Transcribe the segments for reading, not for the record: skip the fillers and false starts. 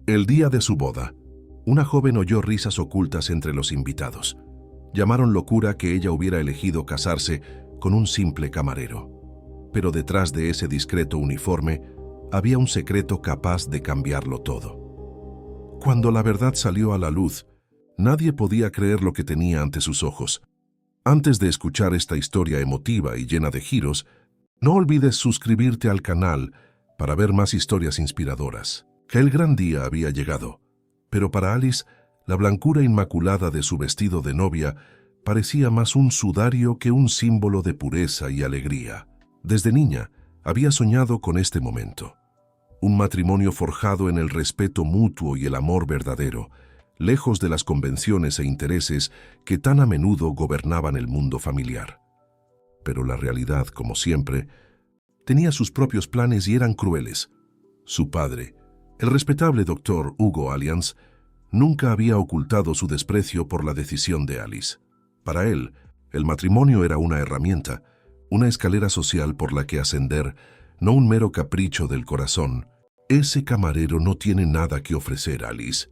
El día de su boda, una joven oyó risas ocultas entre los invitados. Llamaron locura que ella hubiera elegido casarse con un simple camarero. Pero detrás de ese discreto uniforme había un secreto capaz de cambiarlo todo. Cuando la verdad salió a la luz, nadie podía creer lo que tenía ante sus ojos. Antes de escuchar esta historia emotiva y llena de giros, no olvides suscribirte al canal para ver más historias inspiradoras. Que el gran día había llegado, pero para Alice, la blancura inmaculada de su vestido de novia parecía más un sudario que un símbolo de pureza y alegría. Desde niña, había soñado con este momento. Un matrimonio forjado en el respeto mutuo y el amor verdadero, lejos de las convenciones e intereses que tan a menudo gobernaban el mundo familiar. Pero la realidad, como siempre, tenía sus propios planes y eran crueles. Su padre, el respetable doctor Hugo Allianz, nunca había ocultado su desprecio por la decisión de Alice. Para él, el matrimonio era una herramienta, una escalera social por la que ascender, no un mero capricho del corazón. Ese camarero no tiene nada que ofrecer, Alice.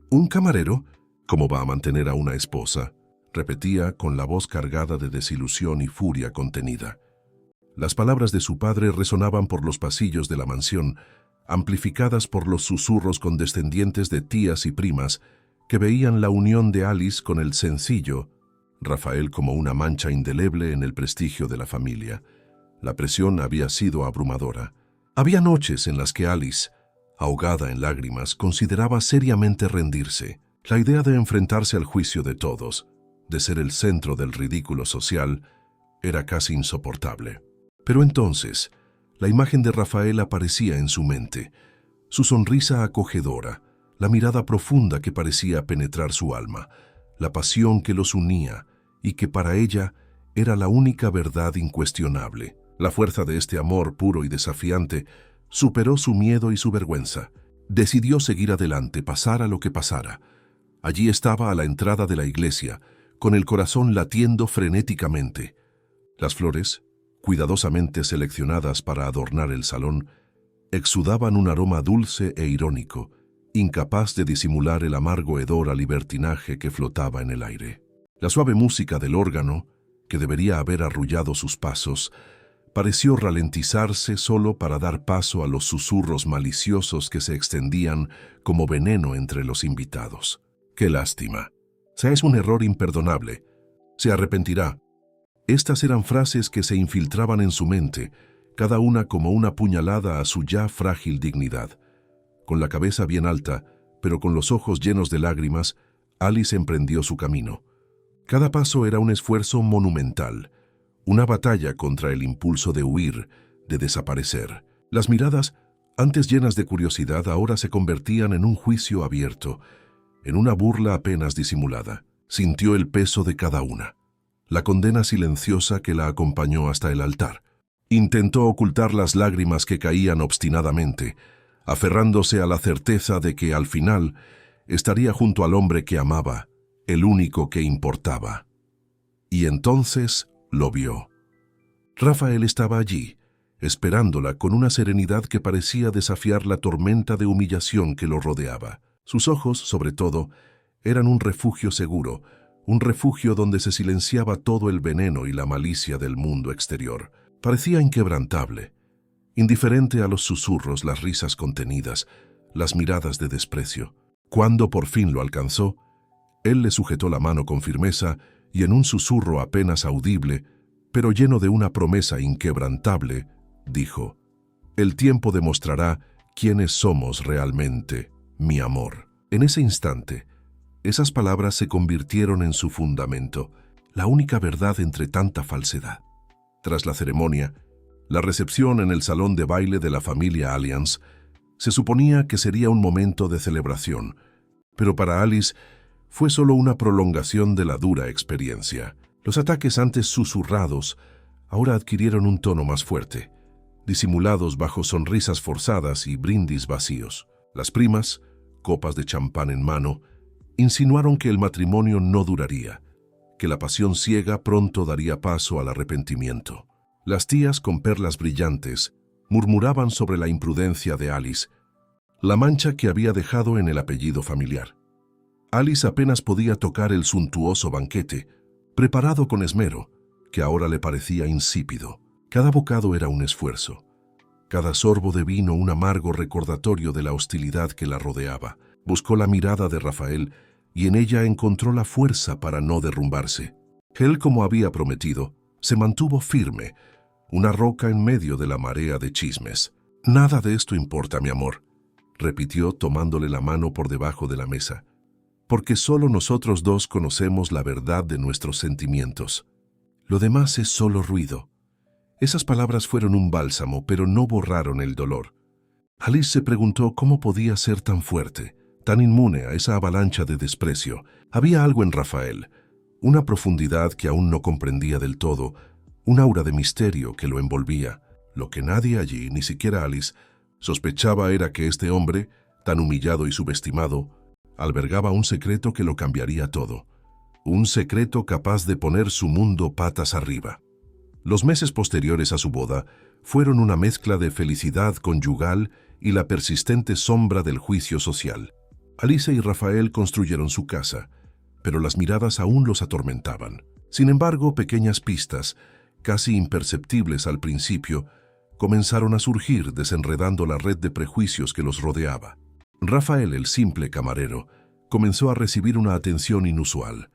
¿Un camarero? ¿Cómo va a mantener a una esposa?, repetía con la voz cargada de desilusión y furia contenida. Las palabras de su padre resonaban por los pasillos de la mansión, amplificadas por los susurros condescendientes de tías y primas que veían la unión de Alice con el sencillo Rafael como una mancha indeleble en el prestigio de la familia. La presión había sido abrumadora. Había noches en las que Alice, ahogada en lágrimas, consideraba seriamente rendirse. La idea de enfrentarse al juicio de todos, de ser el centro del ridículo social, era casi insoportable. Pero entonces, la imagen de Rafael aparecía en su mente, su sonrisa acogedora, la mirada profunda que parecía penetrar su alma, la pasión que los unía y que para ella era la única verdad incuestionable. La fuerza de este amor puro y desafiante superó su miedo y su vergüenza. Decidió seguir adelante, pasara lo que pasara. Allí estaba a la entrada de la iglesia, con el corazón latiendo frenéticamente. Las flores, cuidadosamente seleccionadas para adornar el salón, exudaban un aroma dulce e irónico, incapaz de disimular el amargo hedor a libertinaje que flotaba en el aire. La suave música del órgano, que debería haber arrullado sus pasos, pareció ralentizarse solo para dar paso a los susurros maliciosos que se extendían como veneno entre los invitados. ¡Qué lástima! Es un error imperdonable. Se arrepentirá. Estas eran frases que se infiltraban en su mente, cada una como una puñalada a su ya frágil dignidad. Con la cabeza bien alta, pero con los ojos llenos de lágrimas, Alice emprendió su camino. Cada paso era un esfuerzo monumental, una batalla contra el impulso de huir, de desaparecer. Las miradas, antes llenas de curiosidad, ahora se convertían en un juicio abierto, en una burla apenas disimulada. Sintió el peso de cada una, la condena silenciosa que la acompañó hasta el altar. Intentó ocultar las lágrimas que caían obstinadamente, aferrándose a la certeza de que al final estaría junto al hombre que amaba, el único que importaba. Y entonces lo vio. Rafael estaba allí, esperándola con una serenidad que parecía desafiar la tormenta de humillación que lo rodeaba. Sus ojos, sobre todo, eran un refugio seguro, un refugio donde se silenciaba todo el veneno y la malicia del mundo exterior. Parecía inquebrantable, indiferente a los susurros, las risas contenidas, las miradas de desprecio. Cuando por fin lo alcanzó, él le sujetó la mano con firmeza y en un susurro apenas audible, pero lleno de una promesa inquebrantable, dijo: «El tiempo demostrará quiénes somos realmente, mi amor». En ese instante, esas palabras se convirtieron en su fundamento, la única verdad entre tanta falsedad. Tras la ceremonia, la recepción en el salón de baile de la familia Allianz, se suponía que sería un momento de celebración, pero para Alice fue solo una prolongación de la dura experiencia. Los ataques antes susurrados ahora adquirieron un tono más fuerte, disimulados bajo sonrisas forzadas y brindis vacíos. Las primas, copas de champán en mano, insinuaron que el matrimonio no duraría, que la pasión ciega pronto daría paso al arrepentimiento. Las tías con perlas brillantes murmuraban sobre la imprudencia de Alice, la mancha que había dejado en el apellido familiar. Alice apenas podía tocar el suntuoso banquete, preparado con esmero, que ahora le parecía insípido. Cada bocado era un esfuerzo. Cada sorbo de vino un amargo recordatorio de la hostilidad que la rodeaba. Buscó la mirada de Rafael y en ella encontró la fuerza para no derrumbarse. Él, como había prometido, se mantuvo firme, una roca en medio de la marea de chismes. «Nada de esto importa, mi amor», repitió tomándole la mano por debajo de la mesa, «porque solo nosotros dos conocemos la verdad de nuestros sentimientos. Lo demás es solo ruido». Esas palabras fueron un bálsamo, pero no borraron el dolor. Alice se preguntó cómo podía ser tan fuerte, tan inmune a esa avalancha de desprecio. Había algo en Rafael, una profundidad que aún no comprendía del todo, un aura de misterio que lo envolvía. Lo que nadie allí, ni siquiera Alice, sospechaba era que este hombre, tan humillado y subestimado, albergaba un secreto que lo cambiaría todo. Un secreto capaz de poner su mundo patas arriba. Los meses posteriores a su boda fueron una mezcla de felicidad conyugal y la persistente sombra del juicio social. Alice y Rafael construyeron su casa, pero las miradas aún los atormentaban. Sin embargo, pequeñas pistas, casi imperceptibles al principio, comenzaron a surgir desenredando la red de prejuicios que los rodeaba. Rafael, el simple camarero, comenzó a recibir una atención inusual.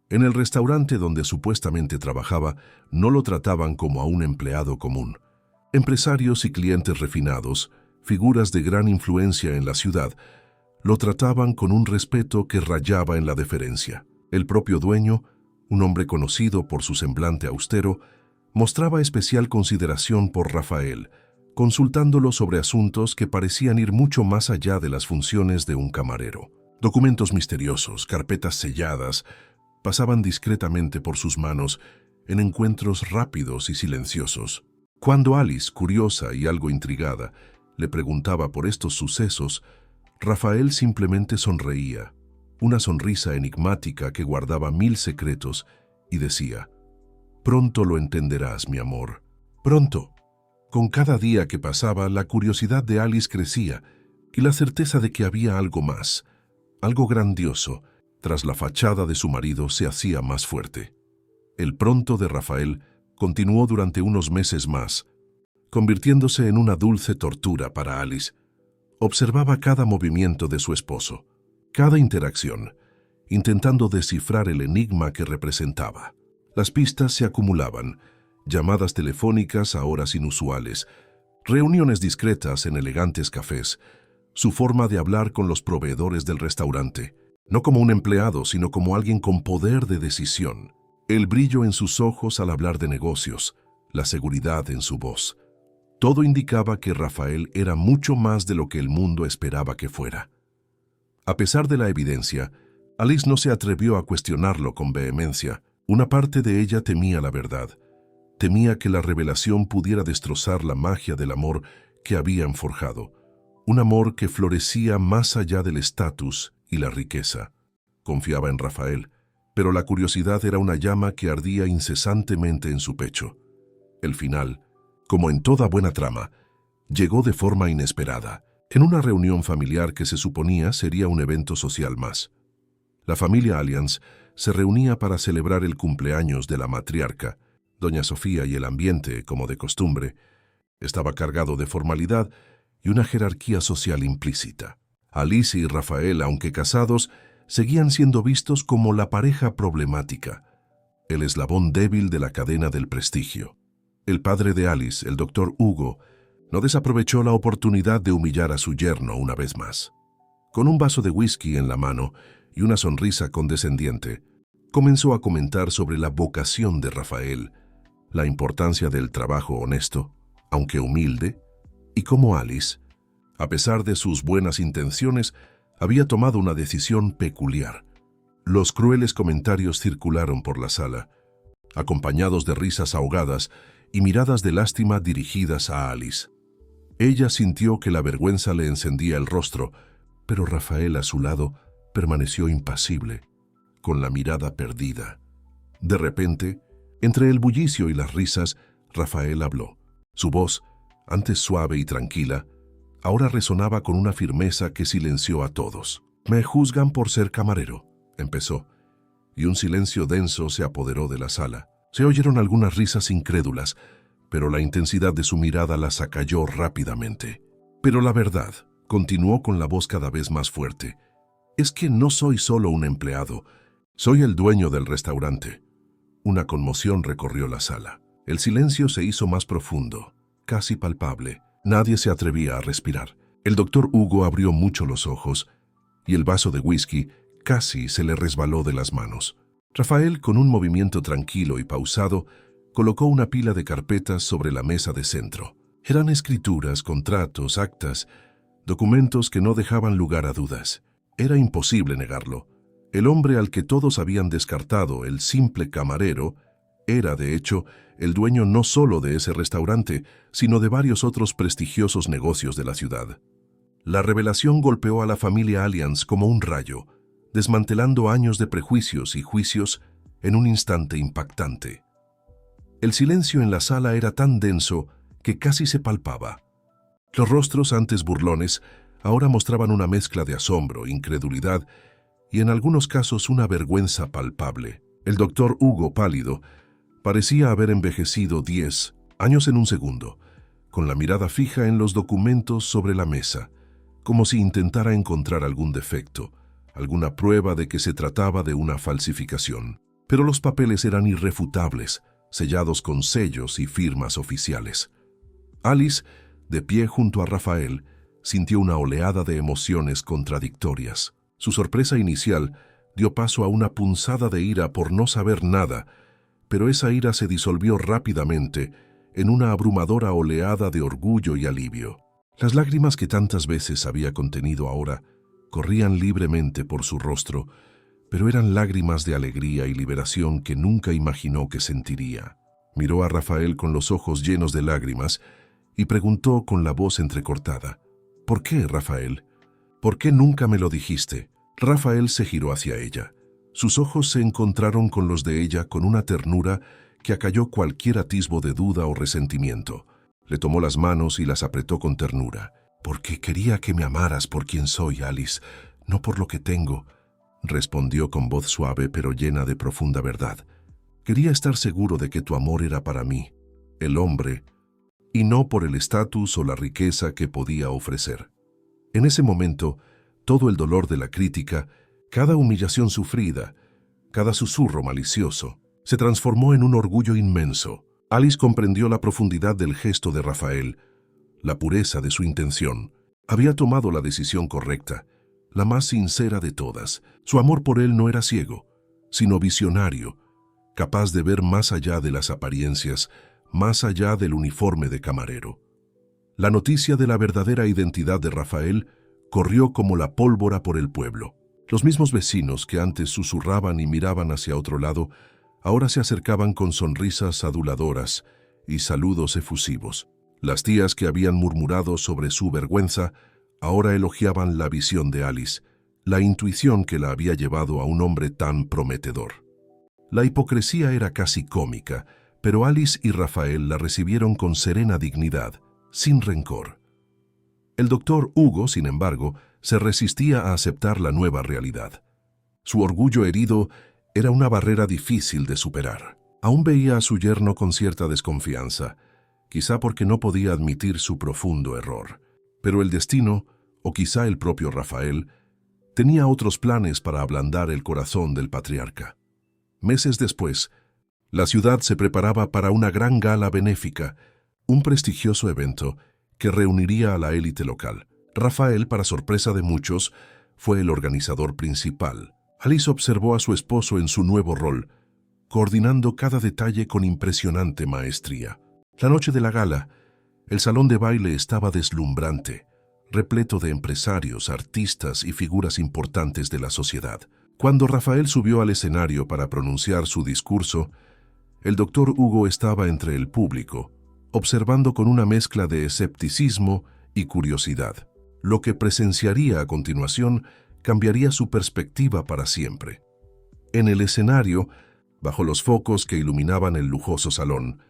En el restaurante donde supuestamente trabajaba, no lo trataban como a un empleado común. Empresarios y clientes refinados, figuras de gran influencia en la ciudad, lo trataban con un respeto que rayaba en la deferencia. El propio dueño, un hombre conocido por su semblante austero, mostraba especial consideración por Rafael, consultándolo sobre asuntos que parecían ir mucho más allá de las funciones de un camarero. Documentos misteriosos, carpetas selladas, pasaban discretamente por sus manos en encuentros rápidos y silenciosos. Cuando Alice, curiosa y algo intrigada, le preguntaba por estos sucesos, Rafael simplemente sonreía, una sonrisa enigmática que guardaba 1000 secretos, y decía: «Pronto lo entenderás, mi amor, pronto». Con cada día que pasaba, la curiosidad de Alice crecía y la certeza de que había algo más, algo grandioso, tras la fachada de su marido se hacía más fuerte. El pronto de Rafael continuó durante unos meses más, convirtiéndose en una dulce tortura para Alice. Observaba cada movimiento de su esposo, cada interacción, intentando descifrar el enigma que representaba. Las pistas se acumulaban, llamadas telefónicas a horas inusuales, reuniones discretas en elegantes cafés, su forma de hablar con los proveedores del restaurante, no como un empleado, sino como alguien con poder de decisión. El brillo en sus ojos al hablar de negocios, la seguridad en su voz. Todo indicaba que Rafael era mucho más de lo que el mundo esperaba que fuera. A pesar de la evidencia, Alice no se atrevió a cuestionarlo con vehemencia. Una parte de ella temía la verdad. Temía que la revelación pudiera destrozar la magia del amor que habían forjado. Un amor que florecía más allá del estatus y la riqueza. Confiaba en Rafael, pero la curiosidad era una llama que ardía incesantemente en su pecho. El final, como en toda buena trama, llegó de forma inesperada, en una reunión familiar que se suponía sería un evento social más. La familia Allianz se reunía para celebrar el cumpleaños de la matriarca, doña Sofía, y el ambiente, como de costumbre, estaba cargado de formalidad y una jerarquía social implícita. Alice y Rafael, aunque casados, seguían siendo vistos como la pareja problemática, el eslabón débil de la cadena del prestigio. El padre de Alice, el doctor Hugo, no desaprovechó la oportunidad de humillar a su yerno una vez más. Con un vaso de whisky en la mano y una sonrisa condescendiente, comenzó a comentar sobre la vocación de Rafael, la importancia del trabajo honesto, aunque humilde, y cómo Alice, a pesar de sus buenas intenciones, había tomado una decisión peculiar. Los crueles comentarios circularon por la sala, acompañados de risas ahogadas y miradas de lástima dirigidas a Alice. Ella sintió que la vergüenza le encendía el rostro, pero Rafael a su lado permaneció impasible, con la mirada perdida. De repente, entre el bullicio y las risas, Rafael habló. Su voz, antes suave y tranquila, ahora resonaba con una firmeza que silenció a todos. «Me juzgan por ser camarero», empezó, y un silencio denso se apoderó de la sala. Se oyeron algunas risas incrédulas, pero la intensidad de su mirada las acalló rápidamente. «Pero la verdad», continuó con la voz cada vez más fuerte, «es que no soy solo un empleado, soy el dueño del restaurante». Una conmoción recorrió la sala. El silencio se hizo más profundo, casi palpable. Nadie se atrevía a respirar. El doctor Hugo abrió mucho los ojos y el vaso de whisky casi se le resbaló de las manos. Rafael, con un movimiento tranquilo y pausado, colocó una pila de carpetas sobre la mesa de centro. Eran escrituras, contratos, actas, documentos que no dejaban lugar a dudas. Era imposible negarlo. El hombre al que todos habían descartado, el simple camarero, era, de hecho, el dueño no solo de ese restaurante, sino de varios otros prestigiosos negocios de la ciudad. La revelación golpeó a la familia Allianz como un rayo, desmantelando años de prejuicios y juicios en un instante impactante. El silencio en la sala era tan denso que casi se palpaba. Los rostros, antes burlones, ahora mostraban una mezcla de asombro, incredulidad y en algunos casos una vergüenza palpable. El doctor Hugo, pálido, parecía haber envejecido 10 años en un segundo, con la mirada fija en los documentos sobre la mesa, como si intentara encontrar algún defecto, alguna prueba de que se trataba de una falsificación. Pero los papeles eran irrefutables, sellados con sellos y firmas oficiales. Alice, de pie junto a Rafael, sintió una oleada de emociones contradictorias. Su sorpresa inicial dio paso a una punzada de ira por no saber nada, pero esa ira se disolvió rápidamente en una abrumadora oleada de orgullo y alivio. Las lágrimas que tantas veces había contenido ahora corrían libremente por su rostro, pero eran lágrimas de alegría y liberación que nunca imaginó que sentiría. Miró a Rafael con los ojos llenos de lágrimas y preguntó con la voz entrecortada: «¿Por qué, Rafael? ¿Por qué nunca me lo dijiste?». Rafael se giró hacia ella. Sus ojos se encontraron con los de ella con una ternura que acalló cualquier atisbo de duda o resentimiento. Le tomó las manos y las apretó con ternura. «Porque quería que me amaras por quien soy, Alice, no por lo que tengo», respondió con voz suave pero llena de profunda verdad. «Quería estar seguro de que tu amor era para mí, el hombre, y no por el estatus o la riqueza que podía ofrecer». En ese momento, todo el dolor de la crítica, cada humillación sufrida, cada susurro malicioso, se transformó en un orgullo inmenso. Alice comprendió la profundidad del gesto de Rafael, la pureza de su intención. Había tomado la decisión correcta, la más sincera de todas. Su amor por él no era ciego, sino visionario, capaz de ver más allá de las apariencias, más allá del uniforme de camarero. La noticia de la verdadera identidad de Rafael corrió como la pólvora por el pueblo. Los mismos vecinos que antes susurraban y miraban hacia otro lado, ahora se acercaban con sonrisas aduladoras y saludos efusivos. Las tías que habían murmurado sobre su vergüenza, ahora elogiaban la visión de Alice, la intuición que la había llevado a un hombre tan prometedor. La hipocresía era casi cómica, pero Alice y Rafael la recibieron con serena dignidad, sin rencor. El doctor Hugo, sin embargo, se resistía a aceptar la nueva realidad. Su orgullo herido era una barrera difícil de superar. Aún veía a su yerno con cierta desconfianza, quizá porque no podía admitir su profundo error. Pero el destino, o quizá el propio Rafael, tenía otros planes para ablandar el corazón del patriarca. Meses después, la ciudad se preparaba para una gran gala benéfica, un prestigioso evento que reuniría a la élite local. Rafael, para sorpresa de muchos, fue el organizador principal. Alice observó a su esposo en su nuevo rol, coordinando cada detalle con impresionante maestría. La noche de la gala, el salón de baile estaba deslumbrante, repleto de empresarios, artistas y figuras importantes de la sociedad. Cuando Rafael subió al escenario para pronunciar su discurso, el doctor Hugo estaba entre el público, observando con una mezcla de escepticismo y curiosidad. Lo que presenciaría a continuación cambiaría su perspectiva para siempre. En el escenario, bajo los focos que iluminaban el lujoso salón,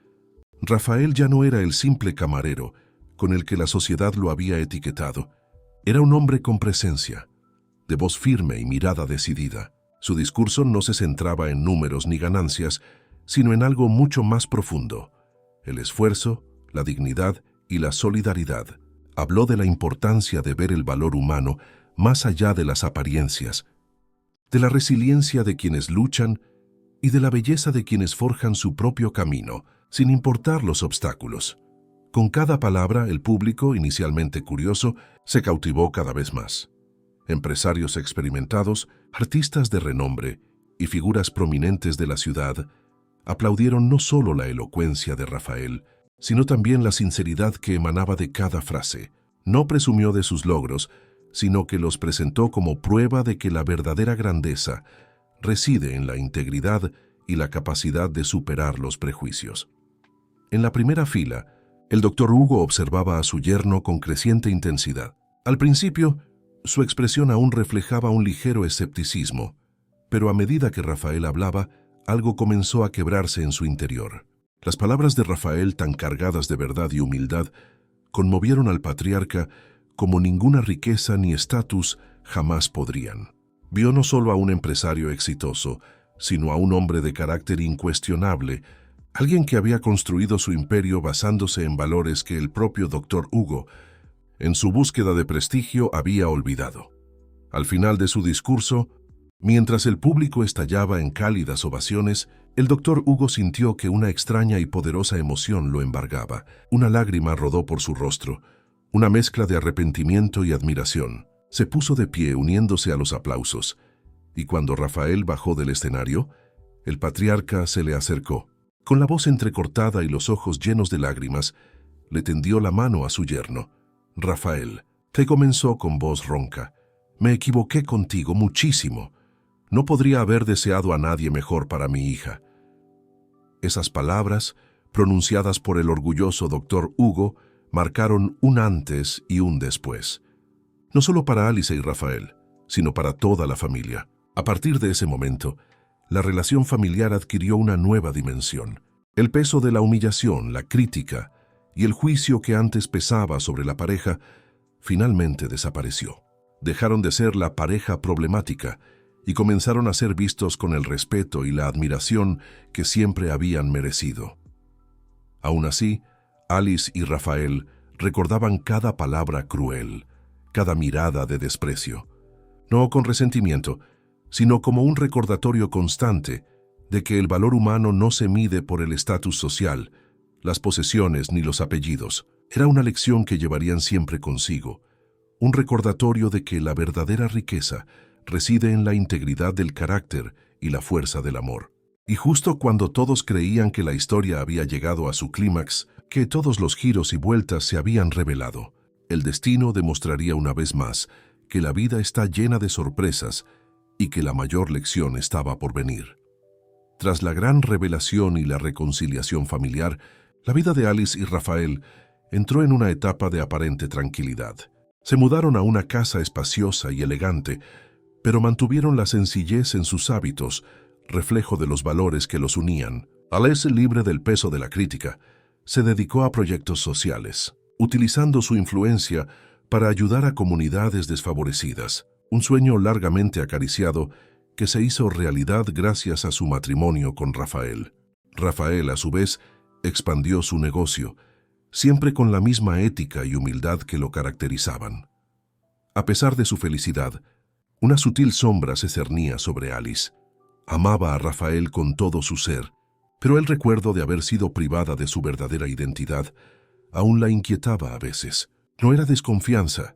Rafael ya no era el simple camarero, con el que la sociedad lo había etiquetado. Era un hombre con presencia, de voz firme y mirada decidida. Su discurso no se centraba en números ni ganancias, sino en algo mucho más profundo: el esfuerzo, la dignidad y la solidaridad. Habló de la importancia de ver el valor humano más allá de las apariencias, de la resiliencia de quienes luchan y de la belleza de quienes forjan su propio camino, sin importar los obstáculos. Con cada palabra, el público, inicialmente curioso, se cautivó cada vez más. Empresarios experimentados, artistas de renombre y figuras prominentes de la ciudad aplaudieron no solo la elocuencia de Rafael, sino también la sinceridad que emanaba de cada frase. No presumió de sus logros, sino que los presentó como prueba de que la verdadera grandeza reside en la integridad y la capacidad de superar los prejuicios. En la primera fila, el doctor Hugo observaba a su yerno con creciente intensidad. Al principio, su expresión aún reflejaba un ligero escepticismo, pero a medida que Rafael hablaba, algo comenzó a quebrarse en su interior. Las palabras de Rafael, tan cargadas de verdad y humildad, conmovieron al patriarca como ninguna riqueza ni estatus jamás podrían. Vio no solo a un empresario exitoso, sino a un hombre de carácter incuestionable, alguien que había construido su imperio basándose en valores que el propio doctor Hugo, en su búsqueda de prestigio, había olvidado. Al final de su discurso, mientras el público estallaba en cálidas ovaciones, el doctor Hugo sintió que una extraña y poderosa emoción lo embargaba. Una lágrima rodó por su rostro, una mezcla de arrepentimiento y admiración. Se puso de pie uniéndose a los aplausos, y cuando Rafael bajó del escenario, el patriarca se le acercó. Con la voz entrecortada y los ojos llenos de lágrimas, le tendió la mano a su yerno. «Rafael», te comenzó con voz ronca, «me equivoqué contigo muchísimo. No podría haber deseado a nadie mejor para mi hija». Esas palabras, pronunciadas por el orgulloso doctor Hugo, marcaron un antes y un después. No solo para Alice y Rafael, sino para toda la familia. A partir de ese momento, la relación familiar adquirió una nueva dimensión. El peso de la humillación, la crítica y el juicio que antes pesaba sobre la pareja finalmente desapareció. Dejaron de ser la pareja problemática y comenzaron a ser vistos con el respeto y la admiración que siempre habían merecido. Aún así, Alice y Rafael recordaban cada palabra cruel, cada mirada de desprecio, no con resentimiento, sino como un recordatorio constante de que el valor humano no se mide por el estatus social, las posesiones ni los apellidos. Era una lección que llevarían siempre consigo, un recordatorio de que la verdadera riqueza reside en la integridad del carácter y la fuerza del amor. Y justo cuando todos creían que la historia había llegado a su clímax, que todos los giros y vueltas se habían revelado, el destino demostraría una vez más que la vida está llena de sorpresas y que la mayor lección estaba por venir. Tras la gran revelación y la reconciliación familiar, la vida de Alice y Rafael entró en una etapa de aparente tranquilidad. Se mudaron a una casa espaciosa y elegante, pero mantuvieron la sencillez en sus hábitos, reflejo de los valores que los unían. Alice, libre del peso de la crítica, se dedicó a proyectos sociales, utilizando su influencia para ayudar a comunidades desfavorecidas, un sueño largamente acariciado que se hizo realidad gracias a su matrimonio con Rafael. Rafael, a su vez, expandió su negocio, siempre con la misma ética y humildad que lo caracterizaban. A pesar de su felicidad, una sutil sombra se cernía sobre Alice. Amaba a Rafael con todo su ser, pero el recuerdo de haber sido privada de su verdadera identidad aún la inquietaba a veces. No era desconfianza,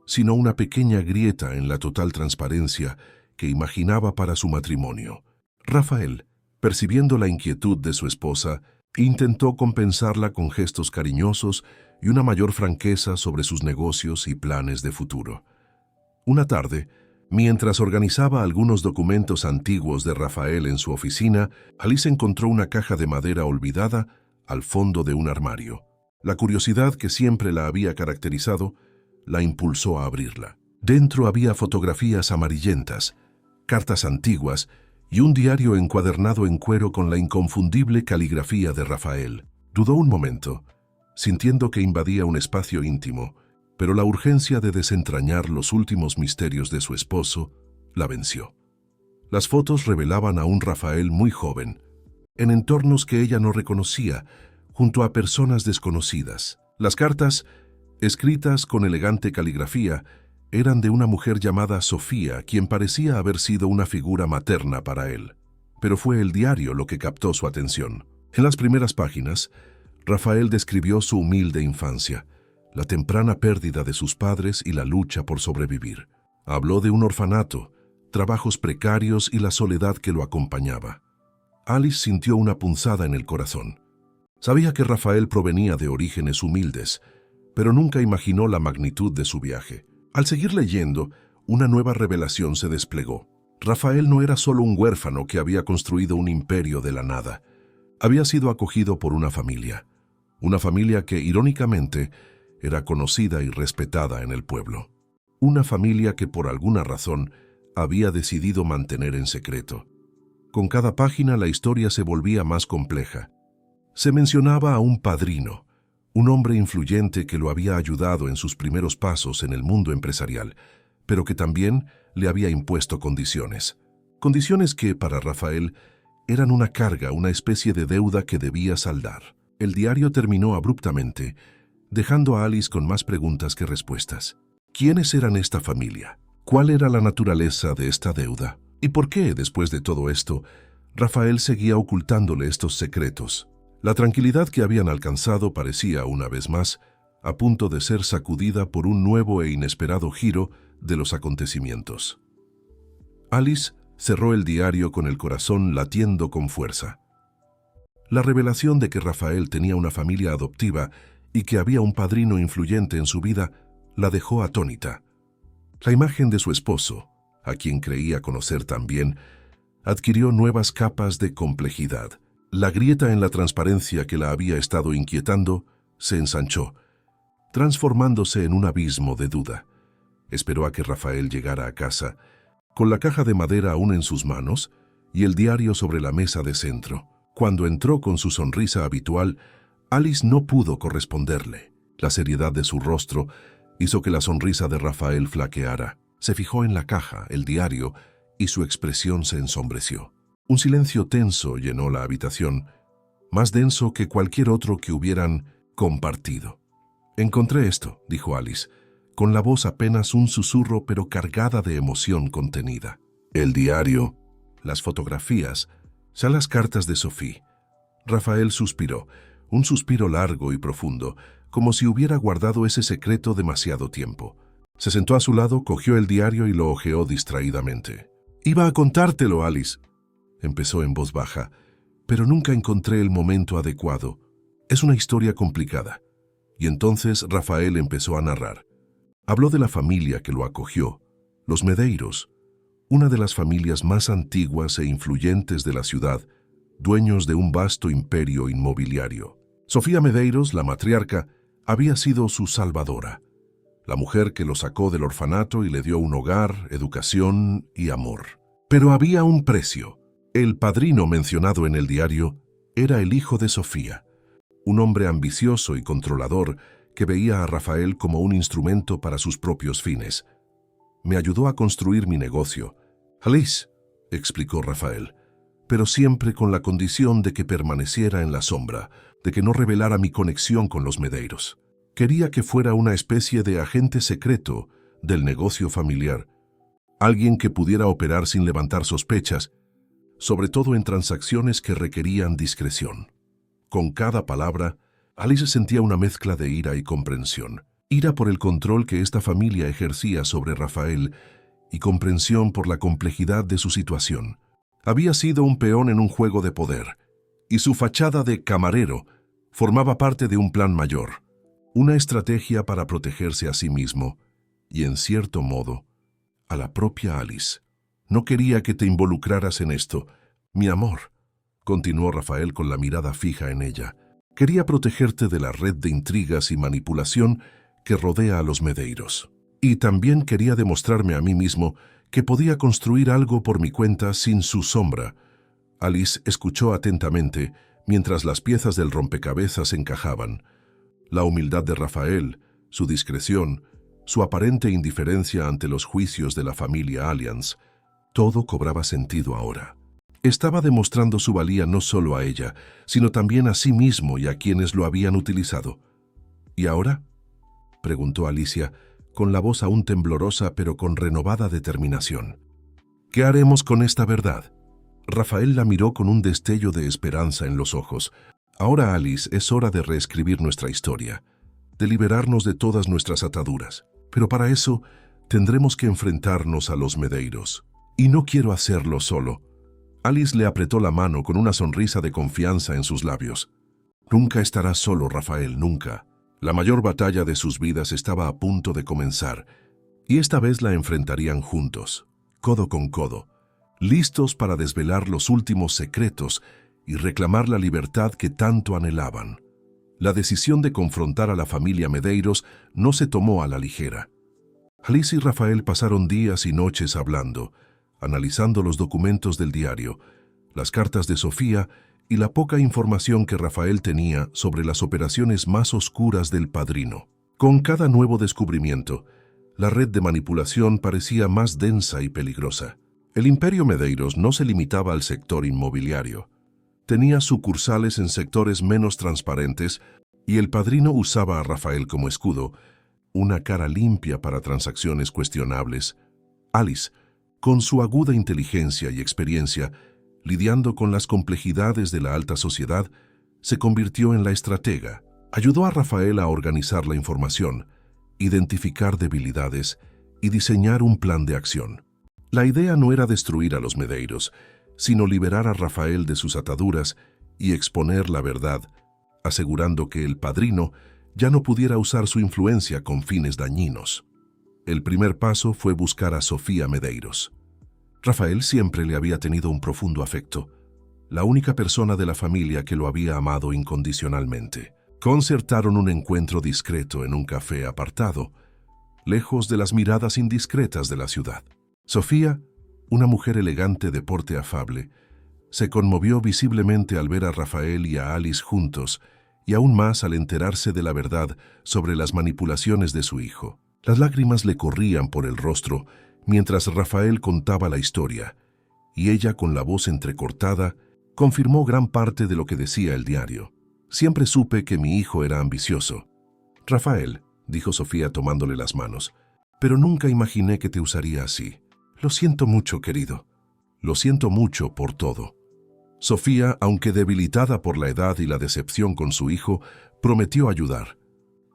sino una pequeña grieta en la total transparencia que imaginaba para su matrimonio. Rafael, percibiendo la inquietud de su esposa, intentó compensarla con gestos cariñosos y una mayor franqueza sobre sus negocios y planes de futuro. Una tarde, mientras organizaba algunos documentos antiguos de Rafael en su oficina, Alice encontró una caja de madera olvidada al fondo de un armario. La curiosidad que siempre la había caracterizado la impulsó a abrirla. Dentro había fotografías amarillentas, cartas antiguas y un diario encuadernado en cuero con la inconfundible caligrafía de Rafael. Dudó un momento, sintiendo que invadía un espacio íntimo, pero la urgencia de desentrañar los últimos misterios de su esposo la venció. Las fotos revelaban a un Rafael muy joven, en entornos que ella no reconocía, junto a personas desconocidas. Las cartas, escritas con elegante caligrafía, eran de una mujer llamada Sofía, quien parecía haber sido una figura materna para él. Pero fue el diario lo que captó su atención. En las primeras páginas, Rafael describió su humilde infancia, la temprana pérdida de sus padres y la lucha por sobrevivir. Habló de un orfanato, trabajos precarios y la soledad que lo acompañaba. Alice sintió una punzada en el corazón. Sabía que Rafael provenía de orígenes humildes, pero nunca imaginó la magnitud de su viaje. Al seguir leyendo, una nueva revelación se desplegó. Rafael no era solo un huérfano que había construido un imperio de la nada. Había sido acogido por una familia que, irónicamente, era conocida y respetada en el pueblo. Una familia que por alguna razón había decidido mantener en secreto. Con cada página la historia se volvía más compleja. Se mencionaba a un padrino, un hombre influyente que lo había ayudado en sus primeros pasos en el mundo empresarial, pero que también le había impuesto condiciones. Condiciones que, para Rafael, eran una carga, una especie de deuda que debía saldar. El diario terminó abruptamente, dejando a Alice con más preguntas que respuestas. ¿Quiénes eran esta familia? ¿Cuál era la naturaleza de esta deuda? ¿Y por qué, después de todo esto, Rafael seguía ocultándole estos secretos? La tranquilidad que habían alcanzado parecía, una vez más, a punto de ser sacudida por un nuevo e inesperado giro de los acontecimientos. Alice cerró el diario con el corazón latiendo con fuerza. La revelación de que Rafael tenía una familia adoptiva y que había un padrino influyente en su vida la dejó atónita. La imagen de su esposo, a quien creía conocer tan bien, adquirió nuevas capas de complejidad. La grieta en la transparencia que la había estado inquietando se ensanchó, transformándose en un abismo de duda. Esperó a que Rafael llegara a casa, con la caja de madera aún en sus manos y el diario sobre la mesa de centro. Cuando entró con su sonrisa habitual, Alice no pudo corresponderle. La seriedad de su rostro hizo que la sonrisa de Rafael flaqueara. Se fijó en la caja, el diario, y su expresión se ensombreció. Un silencio tenso llenó la habitación, más denso que cualquier otro que hubieran compartido. «Encontré esto», dijo Alice, con la voz apenas un susurro pero cargada de emoción contenida. El diario, las fotografías, ya las cartas de Sophie. Rafael suspiró, un suspiro largo y profundo, como si hubiera guardado ese secreto demasiado tiempo. Se sentó a su lado, cogió el diario y lo hojeó distraídamente. «Iba a contártelo, Alice», empezó en voz baja, «pero nunca encontré el momento adecuado. Es una historia complicada». Y entonces Rafael empezó a narrar. Habló de la familia que lo acogió, los Medeiros, una de las familias más antiguas e influyentes de la ciudad, dueños de un vasto imperio inmobiliario. Sofía Medeiros, la matriarca, había sido su salvadora, la mujer que lo sacó del orfanato y le dio un hogar, educación y amor. Pero había un precio. El padrino mencionado en el diario era el hijo de Sofía, un hombre ambicioso y controlador que veía a Rafael como un instrumento para sus propios fines. «Me ayudó a construir mi negocio, Alice», explicó Rafael, «pero siempre con la condición de que permaneciera en la sombra, de que no revelara mi conexión con los Medeiros. Quería que fuera una especie de agente secreto del negocio familiar, alguien que pudiera operar sin levantar sospechas, sobre todo en transacciones que requerían discreción». Con cada palabra, Alice sentía una mezcla de ira y comprensión. Ira por el control que esta familia ejercía sobre Rafael y comprensión por la complejidad de su situación. Había sido un peón en un juego de poder, y su fachada de camarero formaba parte de un plan mayor, una estrategia para protegerse a sí mismo y, en cierto modo, a la propia Alice. «No quería que te involucraras en esto, mi amor», continuó Rafael con la mirada fija en ella. «Quería protegerte de la red de intrigas y manipulación que rodea a los Medeiros. Y también quería demostrarme a mí mismo que podía construir algo por mi cuenta sin su sombra». Alice escuchó atentamente mientras las piezas del rompecabezas encajaban. La humildad de Rafael, su discreción, su aparente indiferencia ante los juicios de la familia Allianz, todo cobraba sentido ahora. Estaba demostrando su valía no solo a ella, sino también a sí mismo y a quienes lo habían utilizado. ¿Y ahora?, preguntó Alicia, con la voz aún temblorosa pero con renovada determinación. ¿Qué haremos con esta verdad? Rafael la miró con un destello de esperanza en los ojos. Ahora, Alice, es hora de reescribir nuestra historia, de liberarnos de todas nuestras ataduras. Pero para eso tendremos que enfrentarnos a los Medeiros. Y no quiero hacerlo solo. Alice le apretó la mano con una sonrisa de confianza en sus labios. Nunca estarás solo, Rafael, nunca. La mayor batalla de sus vidas estaba a punto de comenzar, y esta vez la enfrentarían juntos, codo con codo, listos para desvelar los últimos secretos y reclamar la libertad que tanto anhelaban. La decisión de confrontar a la familia Medeiros no se tomó a la ligera. Alice y Rafael pasaron días y noches hablando, analizando los documentos del diario, las cartas de Sofía y la poca información que Rafael tenía sobre las operaciones más oscuras del padrino. Con cada nuevo descubrimiento, la red de manipulación parecía más densa y peligrosa. El imperio Medeiros no se limitaba al sector inmobiliario. Tenía sucursales en sectores menos transparentes y el padrino usaba a Rafael como escudo, una cara limpia para transacciones cuestionables. Alice, con su aguda inteligencia y experiencia, lidiando con las complejidades de la alta sociedad, se convirtió en la estratega. Ayudó a Rafael a organizar la información, identificar debilidades y diseñar un plan de acción. La idea no era destruir a los Medeiros, sino liberar a Rafael de sus ataduras y exponer la verdad, asegurando que el padrino ya no pudiera usar su influencia con fines dañinos. El primer paso fue buscar a Sofía Medeiros. Rafael siempre le había tenido un profundo afecto, la única persona de la familia que lo había amado incondicionalmente. Concertaron un encuentro discreto en un café apartado, lejos de las miradas indiscretas de la ciudad. Sofía, una mujer elegante de porte afable, se conmovió visiblemente al ver a Rafael y a Alice juntos, y aún más al enterarse de la verdad sobre las manipulaciones de su hijo. Las lágrimas le corrían por el rostro mientras Rafael contaba la historia, y ella, con la voz entrecortada, confirmó gran parte de lo que decía el diario. Siempre supe que mi hijo era ambicioso. Rafael, dijo Sofía tomándole las manos, pero nunca imaginé que te usaría así. Lo siento mucho, querido. Lo siento mucho por todo. Sofía, aunque debilitada por la edad y la decepción con su hijo, prometió ayudar.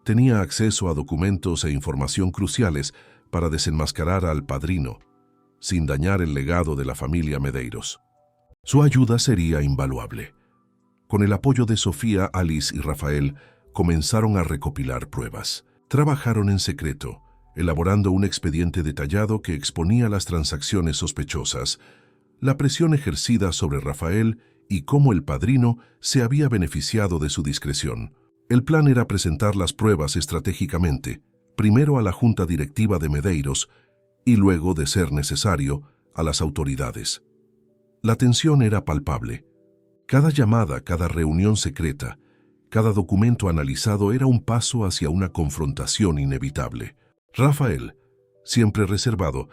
Tenía acceso a documentos e información cruciales para desenmascarar al padrino, sin dañar el legado de la familia Medeiros. Su ayuda sería invaluable. Con el apoyo de Sofía, Alice y Rafael, comenzaron a recopilar pruebas. Trabajaron en secreto, elaborando un expediente detallado que exponía las transacciones sospechosas, la presión ejercida sobre Rafael y cómo el padrino se había beneficiado de su discreción. El plan era presentar las pruebas estratégicamente, primero a la junta directiva de Medeiros y luego, de ser necesario, a las autoridades. La tensión era palpable. Cada llamada, cada reunión secreta, cada documento analizado era un paso hacia una confrontación inevitable. Rafael, siempre reservado,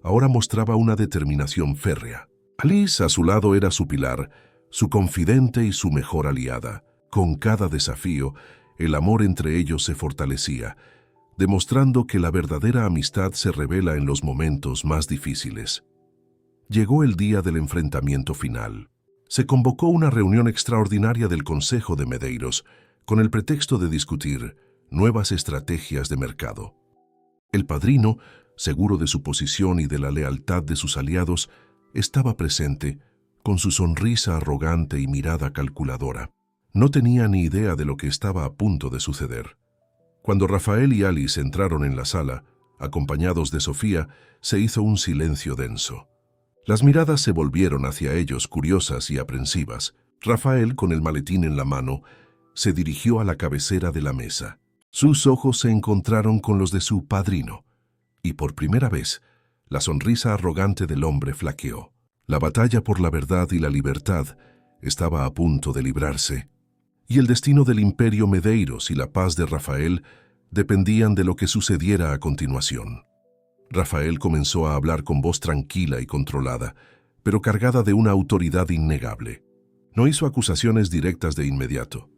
ahora mostraba una determinación férrea. Alice, a su lado, era su pilar, su confidente y su mejor aliada. Con cada desafío, el amor entre ellos se fortalecía, demostrando que la verdadera amistad se revela en los momentos más difíciles. Llegó el día del enfrentamiento final. Se convocó una reunión extraordinaria del Consejo de Medeiros, con el pretexto de discutir nuevas estrategias de mercado. El padrino, seguro de su posición y de la lealtad de sus aliados, estaba presente, con su sonrisa arrogante y mirada calculadora. No tenía ni idea de lo que estaba a punto de suceder. Cuando Rafael y Alice entraron en la sala, acompañados de Sofía, se hizo un silencio denso. Las miradas se volvieron hacia ellos, curiosas y aprensivas. Rafael, con el maletín en la mano, se dirigió a la cabecera de la mesa. Sus ojos se encontraron con los de su padrino, y por primera vez, la sonrisa arrogante del hombre flaqueó. La batalla por la verdad y la libertad estaba a punto de librarse. y el destino del imperio Medeiros y la paz de Rafael dependían de lo que sucediera a continuación. Rafael comenzó a hablar con voz tranquila y controlada, pero cargada de una autoridad innegable. No hizo acusaciones directas de inmediato,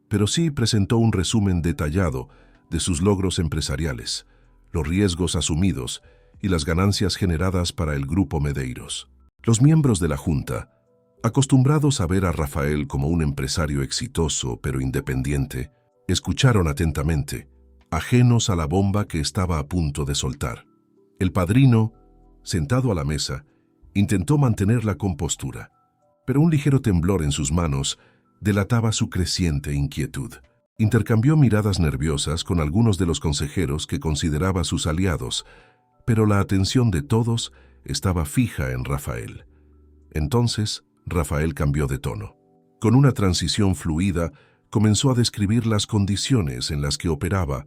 pero sí presentó un resumen detallado de sus logros empresariales, los riesgos asumidos y las ganancias generadas para el grupo Medeiros. Los miembros de la Junta, acostumbrados a ver a Rafael como un empresario exitoso pero independiente, escucharon atentamente, ajenos a la bomba que estaba a punto de soltar. El padrino, sentado a la mesa, intentó mantener la compostura, pero un ligero temblor en sus manos delataba su creciente inquietud. Intercambió miradas nerviosas con algunos de los consejeros que consideraba sus aliados, pero la atención de todos estaba fija en Rafael. Entonces, Rafael cambió de tono. Con una transición fluida, comenzó a describir las condiciones en las que operaba,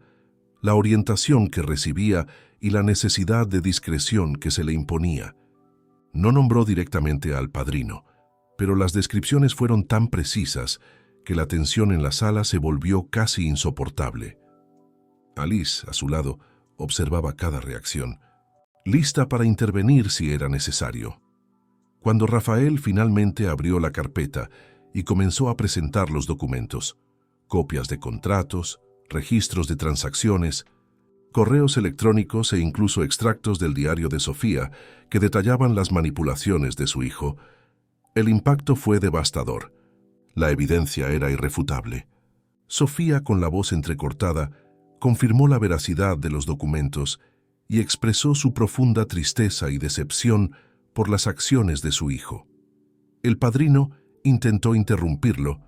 la orientación que recibía y la necesidad de discreción que se le imponía. No nombró directamente al padrino, pero las descripciones fueron tan precisas que la tensión en la sala se volvió casi insoportable. Alice, a su lado, observaba cada reacción, lista para intervenir si era necesario. Cuando Rafael finalmente abrió la carpeta y comenzó a presentar los documentos, copias de contratos, registros de transacciones, correos electrónicos e incluso extractos del diario de Sofía que detallaban las manipulaciones de su hijo, el impacto fue devastador. La evidencia era irrefutable. Sofía, con la voz entrecortada, confirmó la veracidad de los documentos y expresó su profunda tristeza y decepción por las acciones de su hijo. El padrino intentó interrumpirlo,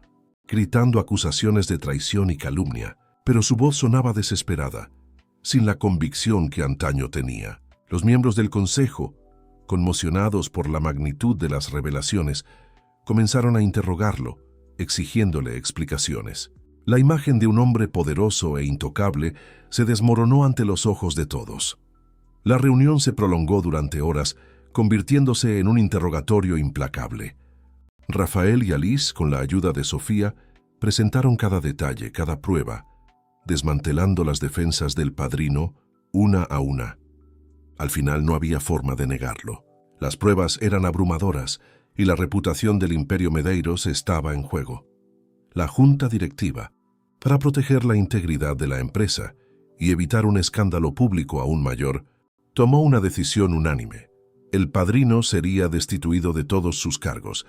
gritando acusaciones de traición y calumnia, pero su voz sonaba desesperada, sin la convicción que antaño tenía. Los miembros del consejo, conmocionados por la magnitud de las revelaciones, comenzaron a interrogarlo, exigiéndole explicaciones. La imagen de un hombre poderoso e intocable se desmoronó ante los ojos de todos. La reunión se prolongó durante horas, convirtiéndose en un interrogatorio implacable. Rafael y Alice, con la ayuda de Sofía, presentaron cada detalle, cada prueba, desmantelando las defensas del padrino una a una. Al final no había forma de negarlo. Las pruebas eran abrumadoras y la reputación del imperio Medeiros estaba en juego. La junta directiva, para proteger la integridad de la empresa y evitar un escándalo público aún mayor, tomó una decisión unánime. El padrino sería destituido de todos sus cargos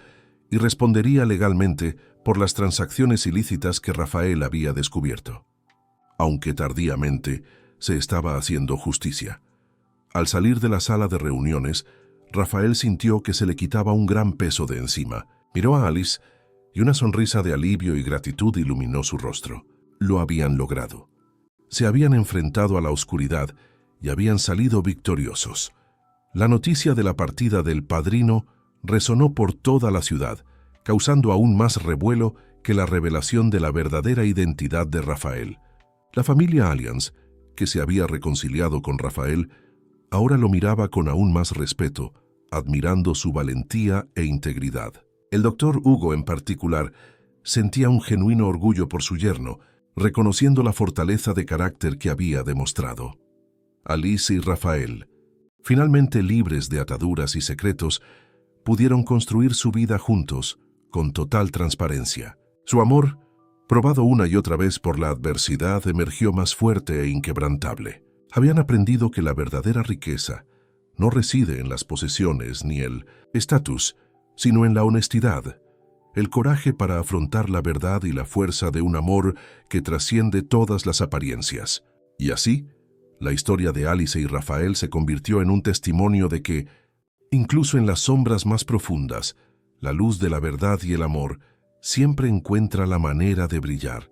y respondería legalmente por las transacciones ilícitas que Rafael había descubierto. Aunque tardíamente, se estaba haciendo justicia. Al salir de la sala de reuniones, Rafael sintió que se le quitaba un gran peso de encima. Miró a Alice y una sonrisa de alivio y gratitud iluminó su rostro. Lo habían logrado. Se habían enfrentado a la oscuridad y habían salido victoriosos. La noticia de la partida del padrino resonó por toda la ciudad, causando aún más revuelo que la revelación de la verdadera identidad de Rafael. La familia Allianz, que se había reconciliado con Rafael, ahora lo miraba con aún más respeto, admirando su valentía e integridad. El doctor Hugo, en particular, sentía un genuino orgullo por su yerno, reconociendo la fortaleza de carácter que había demostrado. Alice y Rafael, finalmente libres de ataduras y secretos, pudieron construir su vida juntos, con total transparencia. Su amor, probado una y otra vez por la adversidad, emergió más fuerte e inquebrantable. Habían aprendido que la verdadera riqueza no reside en las posesiones ni el estatus, sino en la honestidad, el coraje para afrontar la verdad y la fuerza de un amor que trasciende todas las apariencias. Y así, la historia de Alice y Rafael se convirtió en un testimonio de que, incluso en las sombras más profundas, la luz de la verdad y el amor siempre encuentra la manera de brillar.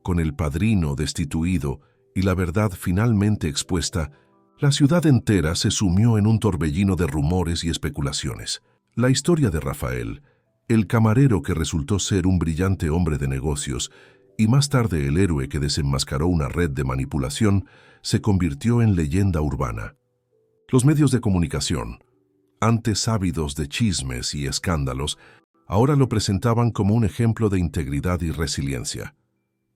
Con el padrino destituido y la verdad finalmente expuesta, la ciudad entera se sumió en un torbellino de rumores y especulaciones. La historia de Rafael, el camarero que resultó ser un brillante hombre de negocios y más tarde el héroe que desenmascaró una red de manipulación, se convirtió en leyenda urbana. Los medios de comunicación, antes ávidos de chismes y escándalos, ahora lo presentaban como un ejemplo de integridad y resiliencia.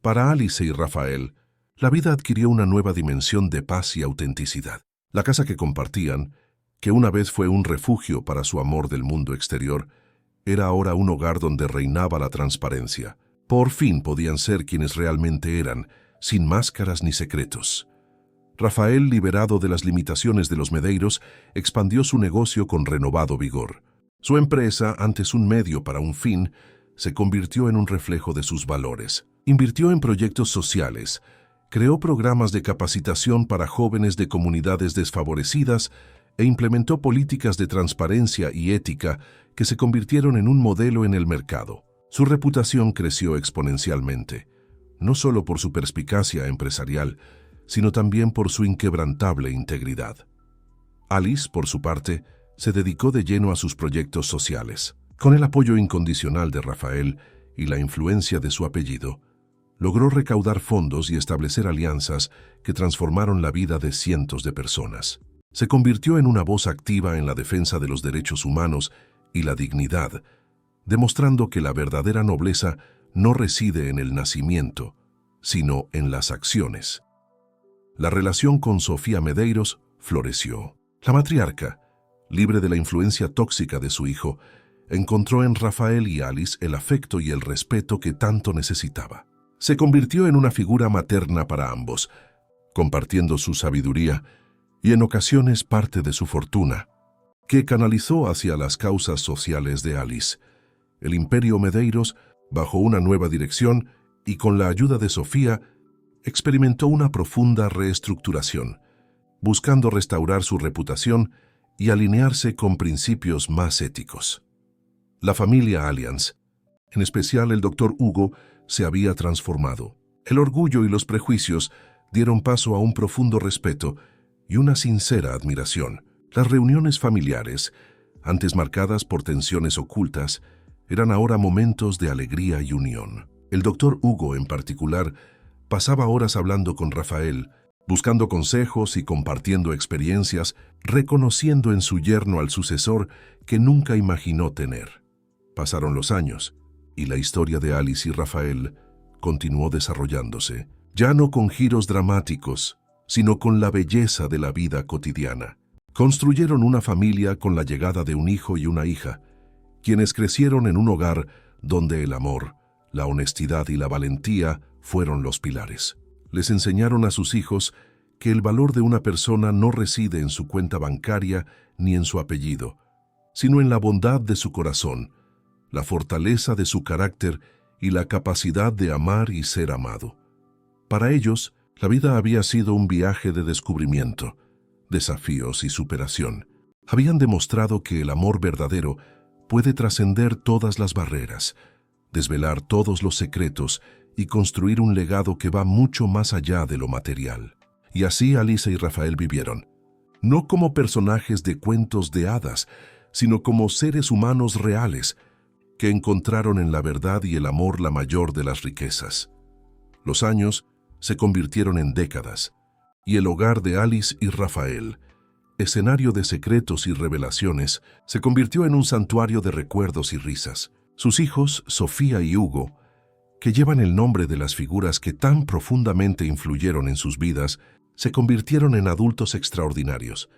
Para Alice y Rafael, la vida adquirió una nueva dimensión de paz y autenticidad. La casa que compartían, que una vez fue un refugio para su amor del mundo exterior, era ahora un hogar donde reinaba la transparencia. Por fin podían ser quienes realmente eran, sin máscaras ni secretos. Rafael, liberado de las limitaciones de los Medeiros, expandió su negocio con renovado vigor. Su empresa, antes un medio para un fin, se convirtió en un reflejo de sus valores. Invirtió en proyectos sociales, creó programas de capacitación para jóvenes de comunidades desfavorecidas e implementó políticas de transparencia y ética que se convirtieron en un modelo en el mercado. Su reputación creció exponencialmente, no solo por su perspicacia empresarial, sino también por su inquebrantable integridad. Alice, por su parte, se dedicó de lleno a sus proyectos sociales. Con el apoyo incondicional de Rafael y la influencia de su apellido, logró recaudar fondos y establecer alianzas que transformaron la vida de cientos de personas. Se convirtió en una voz activa en la defensa de los derechos humanos y la dignidad, demostrando que la verdadera nobleza no reside en el nacimiento, sino en las acciones. La relación con Sofía Medeiros floreció. La matriarca, libre de la influencia tóxica de su hijo, encontró en Rafael y Alice el afecto y el respeto que tanto necesitaba. Se convirtió en una figura materna para ambos, compartiendo su sabiduría y en ocasiones parte de su fortuna, que canalizó hacia las causas sociales de Alice. El imperio Medeiros, bajo una nueva dirección y con la ayuda de Sofía, experimentó una profunda reestructuración, buscando restaurar su reputación y alinearse con principios más éticos. La familia Allianz, en especial el Dr. Hugo, se había transformado. El orgullo y los prejuicios dieron paso a un profundo respeto y una sincera admiración. Las reuniones familiares, antes marcadas por tensiones ocultas, eran ahora momentos de alegría y unión. El Dr. Hugo, en particular, pasaba horas hablando con Rafael, buscando consejos y compartiendo experiencias, reconociendo en su yerno al sucesor que nunca imaginó tener. Pasaron los años, y la historia de Alice y Rafael continuó desarrollándose, ya no con giros dramáticos, sino con la belleza de la vida cotidiana. Construyeron una familia con la llegada de un hijo y una hija, quienes crecieron en un hogar donde el amor, la honestidad y la valentía fueron los pilares. Les enseñaron a sus hijos que el valor de una persona no reside en su cuenta bancaria ni en su apellido, sino en la bondad de su corazón, la fortaleza de su carácter y la capacidad de amar y ser amado. Para ellos, la vida había sido un viaje de descubrimiento, desafíos y superación. Habían demostrado que el amor verdadero puede trascender todas las barreras, desvelar todos los secretos y construir un legado que va mucho más allá de lo material. Y así Alice y Rafael vivieron, no como personajes de cuentos de hadas, sino como seres humanos reales que encontraron en la verdad y el amor la mayor de las riquezas. Los años se convirtieron en décadas, y el hogar de Alice y Rafael, escenario de secretos y revelaciones, se convirtió en un santuario de recuerdos y risas. Sus hijos, Sofía y Hugo, que llevan el nombre de las figuras que tan profundamente influyeron en sus vidas, se convirtieron en adultos extraordinarios,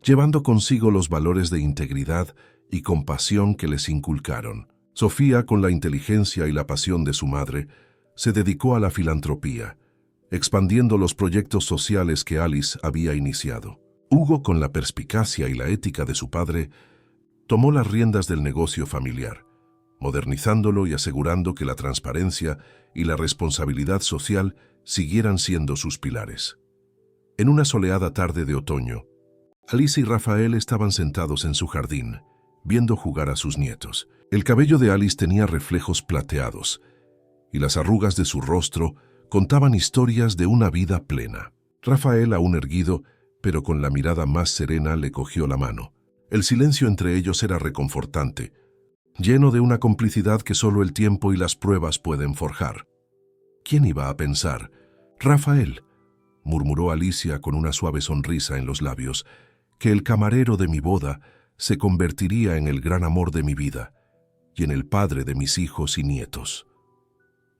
llevando consigo los valores de integridad y compasión que les inculcaron. Sofía, con la inteligencia y la pasión de su madre, se dedicó a la filantropía, expandiendo los proyectos sociales que Alice había iniciado. Hugo, con la perspicacia y la ética de su padre, tomó las riendas del negocio familiar, modernizándolo y asegurando que la transparencia y la responsabilidad social siguieran siendo sus pilares. En una soleada tarde de otoño, Alice y Rafael estaban sentados en su jardín, viendo jugar a sus nietos. El cabello de Alice tenía reflejos plateados, y las arrugas de su rostro contaban historias de una vida plena. Rafael, aún erguido, pero con la mirada más serena, le cogió la mano. El silencio entre ellos era reconfortante, lleno de una complicidad que solo el tiempo y las pruebas pueden forjar. ¿Quién iba a pensar? Rafael, murmuró Alicia con una suave sonrisa en los labios, que el camarero de mi boda se convertiría en el gran amor de mi vida. y en el padre de mis hijos y nietos».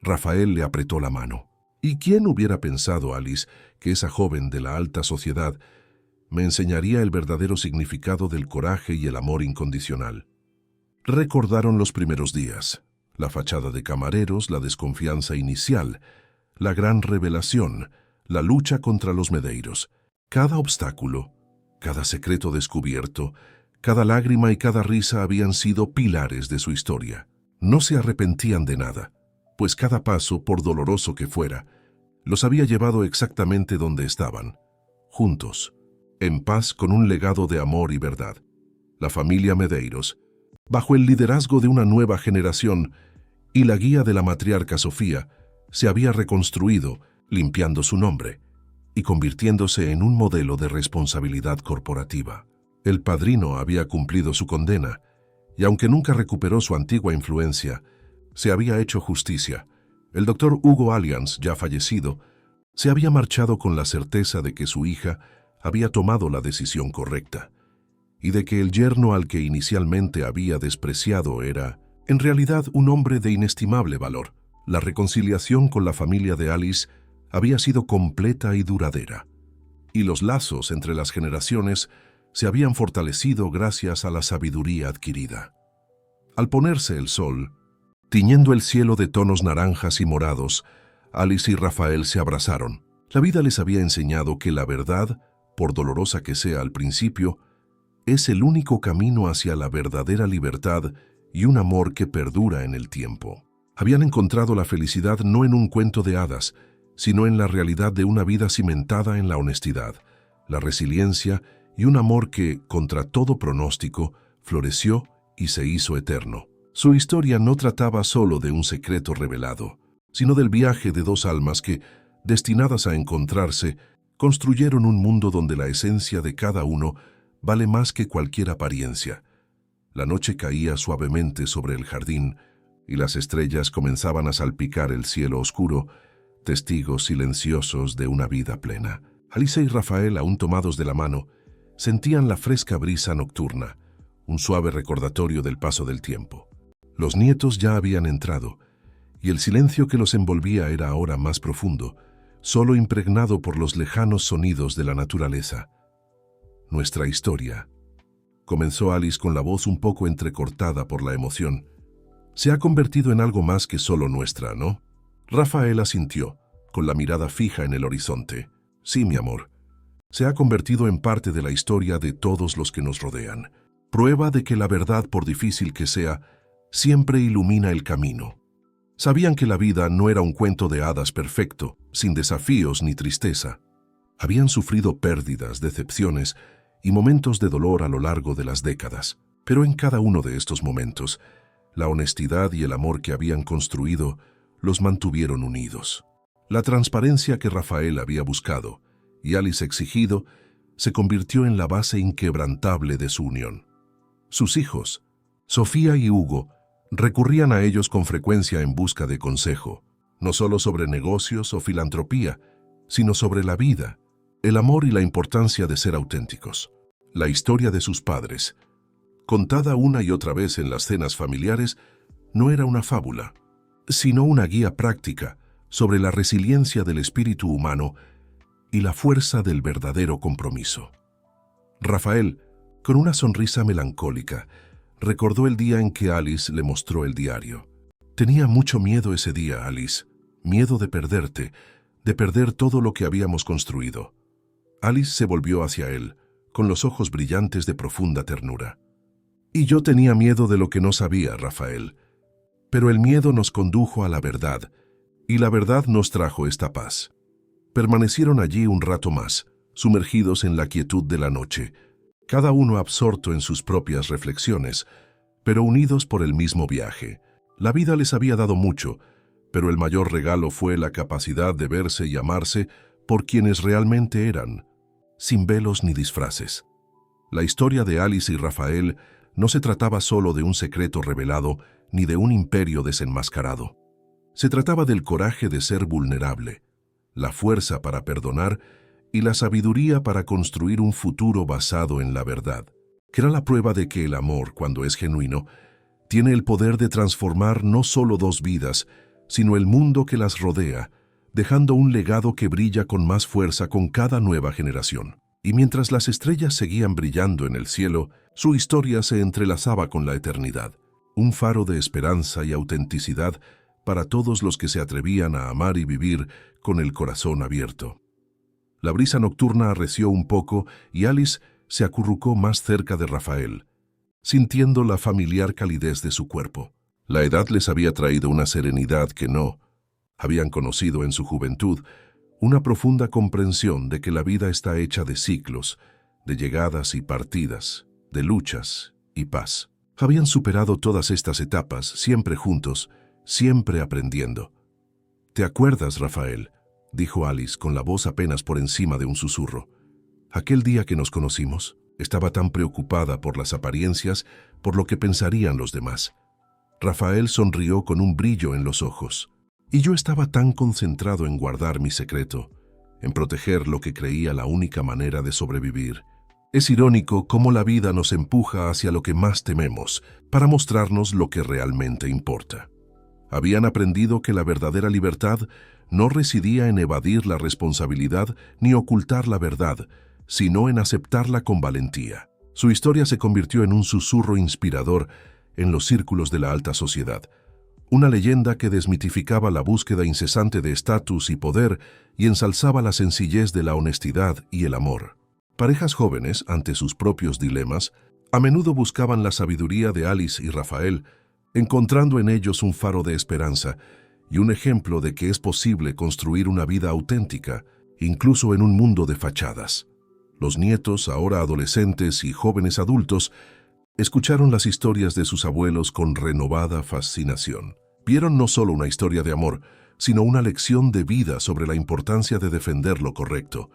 Rafael le apretó la mano. ¿Y quién hubiera pensado, Alice, que esa joven de la alta sociedad me enseñaría el verdadero significado del coraje y el amor incondicional? Recordaron los primeros días, la fachada de camareros, la desconfianza inicial, la gran revelación, la lucha contra los Medeiros. Cada obstáculo, cada secreto descubierto, cada lágrima y cada risa habían sido pilares de su historia. No se arrepentían de nada, pues cada paso, por doloroso que fuera, los había llevado exactamente donde estaban, juntos, en paz con un legado de amor y verdad. La familia Medeiros, bajo el liderazgo de una nueva generación y la guía de la matriarca Sofía, se había reconstruido, limpiando su nombre y convirtiéndose en un modelo de responsabilidad corporativa. El padrino había cumplido su condena, y aunque nunca recuperó su antigua influencia, se había hecho justicia. El doctor Hugo Allianz, ya fallecido, se había marchado con la certeza de que su hija había tomado la decisión correcta, y de que el yerno al que inicialmente había despreciado era, en realidad, un hombre de inestimable valor. La reconciliación con la familia de Alice había sido completa y duradera, y los lazos entre las generaciones se habían fortalecido gracias a la sabiduría adquirida. Al ponerse el sol, tiñendo el cielo de tonos naranjas y morados, Alice y Rafael se abrazaron. La vida les había enseñado que la verdad, por dolorosa que sea al principio, es el único camino hacia la verdadera libertad y un amor que perdura en el tiempo. Habían encontrado la felicidad no en un cuento de hadas, sino en la realidad de una vida cimentada en la honestidad, la resiliencia y un amor que, contra todo pronóstico, floreció y se hizo eterno. Su historia no trataba solo de un secreto revelado, sino del viaje de dos almas que, destinadas a encontrarse, construyeron un mundo donde la esencia de cada uno vale más que cualquier apariencia. La noche caía suavemente sobre el jardín y las estrellas comenzaban a salpicar el cielo oscuro, testigos silenciosos de una vida plena. Alice y Rafael, aún tomados de la mano, sentían la fresca brisa nocturna, un suave recordatorio del paso del tiempo. Los nietos ya habían entrado, y el silencio que los envolvía era ahora más profundo, solo impregnado por los lejanos sonidos de la naturaleza. «Nuestra historia», comenzó Alice con la voz un poco entrecortada por la emoción, «se ha convertido en algo más que solo nuestra, ¿no?» Rafael asintió, con la mirada fija en el horizonte. «Sí, mi amor. Se ha convertido en parte de la historia de todos los que nos rodean. Prueba de que la verdad, por difícil que sea, siempre ilumina el camino». Sabían que la vida no era un cuento de hadas perfecto, sin desafíos ni tristeza. Habían sufrido pérdidas, decepciones y momentos de dolor a lo largo de las décadas, pero en cada uno de estos momentos, la honestidad y el amor que habían construido los mantuvieron unidos. La transparencia que Rafael había buscado y Alice exigido se convirtió en la base inquebrantable de su unión. Sus hijos, Sofía y Hugo, recurrían a ellos con frecuencia en busca de consejo, no solo sobre negocios o filantropía, sino sobre la vida, el amor y la importancia de ser auténticos. La historia de sus padres, contada una y otra vez en las cenas familiares, no era una fábula, sino una guía práctica sobre la resiliencia del espíritu humano y la fuerza del verdadero compromiso. Rafael, con una sonrisa melancólica, recordó el día en que Alice le mostró el diario. «Tenía mucho miedo ese día, Alice, miedo de perderte, de perder todo lo que habíamos construido». Alice se volvió hacia él, con los ojos brillantes de profunda ternura. «Y yo tenía miedo de lo que no sabía, Rafael. Pero el miedo nos condujo a la verdad, y la verdad nos trajo esta paz». Permanecieron allí un rato más, sumergidos en la quietud de la noche, cada uno absorto en sus propias reflexiones, pero unidos por el mismo viaje. La vida les había dado mucho, pero el mayor regalo fue la capacidad de verse y amarse por quienes realmente eran, sin velos ni disfraces. La historia de Alice y Rafael no se trataba solo de un secreto revelado ni de un imperio desenmascarado. Se trataba del coraje de ser vulnerable, la fuerza para perdonar y la sabiduría para construir un futuro basado en la verdad, que era la prueba de que el amor, cuando es genuino, tiene el poder de transformar no solo dos vidas, sino el mundo que las rodea, dejando un legado que brilla con más fuerza con cada nueva generación. Y mientras las estrellas seguían brillando en el cielo, su historia se entrelazaba con la eternidad, un faro de esperanza y autenticidad para todos los que se atrevían a amar y vivir con el corazón abierto. La brisa nocturna arreció un poco y Alice se acurrucó más cerca de Rafael, sintiendo la familiar calidez de su cuerpo. La edad les había traído una serenidad que no habían conocido en su juventud, una profunda comprensión de que la vida está hecha de ciclos, de llegadas y partidas, de luchas y paz. Habían superado todas estas etapas, siempre juntos, siempre aprendiendo. «¿Te acuerdas, Rafael?», dijo Alice con la voz apenas por encima de un susurro. «Aquel día que nos conocimos, estaba tan preocupada por las apariencias, por lo que pensarían los demás». Rafael sonrió con un brillo en los ojos. «Y yo estaba tan concentrado en guardar mi secreto, en proteger lo que creía la única manera de sobrevivir». Es irónico cómo la vida nos empuja hacia lo que más tememos, para mostrarnos lo que realmente importa. Habían aprendido que la verdadera libertad no residía en evadir la responsabilidad ni ocultar la verdad, sino en aceptarla con valentía. Su historia se convirtió en un susurro inspirador en los círculos de la alta sociedad, una leyenda que desmitificaba la búsqueda incesante de estatus y poder y ensalzaba la sencillez de la honestidad y el amor. Parejas jóvenes, ante sus propios dilemas, a menudo buscaban la sabiduría de Alice y Rafael, encontrando en ellos un faro de esperanza y un ejemplo de que es posible construir una vida auténtica, incluso en un mundo de fachadas. Los nietos, ahora adolescentes y jóvenes adultos, escucharon las historias de sus abuelos con renovada fascinación. Vieron no solo una historia de amor, sino una lección de vida sobre la importancia de defender lo correcto,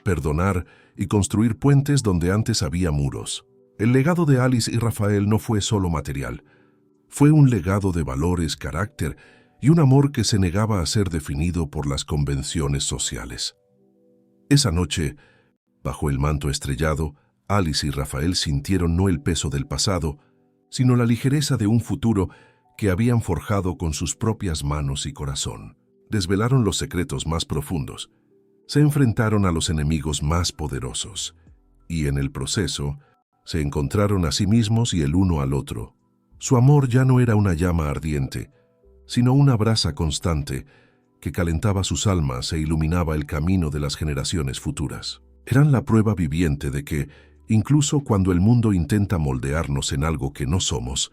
perdonar y construir puentes donde antes había muros. El legado de Alice y Rafael no fue solo material. Fue un legado de valores, carácter y un amor que se negaba a ser definido por las convenciones sociales. Esa noche, bajo el manto estrellado, Alice y Rafael sintieron no el peso del pasado, sino la ligereza de un futuro que habían forjado con sus propias manos y corazón. Desvelaron los secretos más profundos, se enfrentaron a los enemigos más poderosos, y en el proceso se encontraron a sí mismos y el uno al otro. Su amor ya no era una llama ardiente, sino una brasa constante que calentaba sus almas e iluminaba el camino de las generaciones futuras. Eran la prueba viviente de que, incluso cuando el mundo intenta moldearnos en algo que no somos,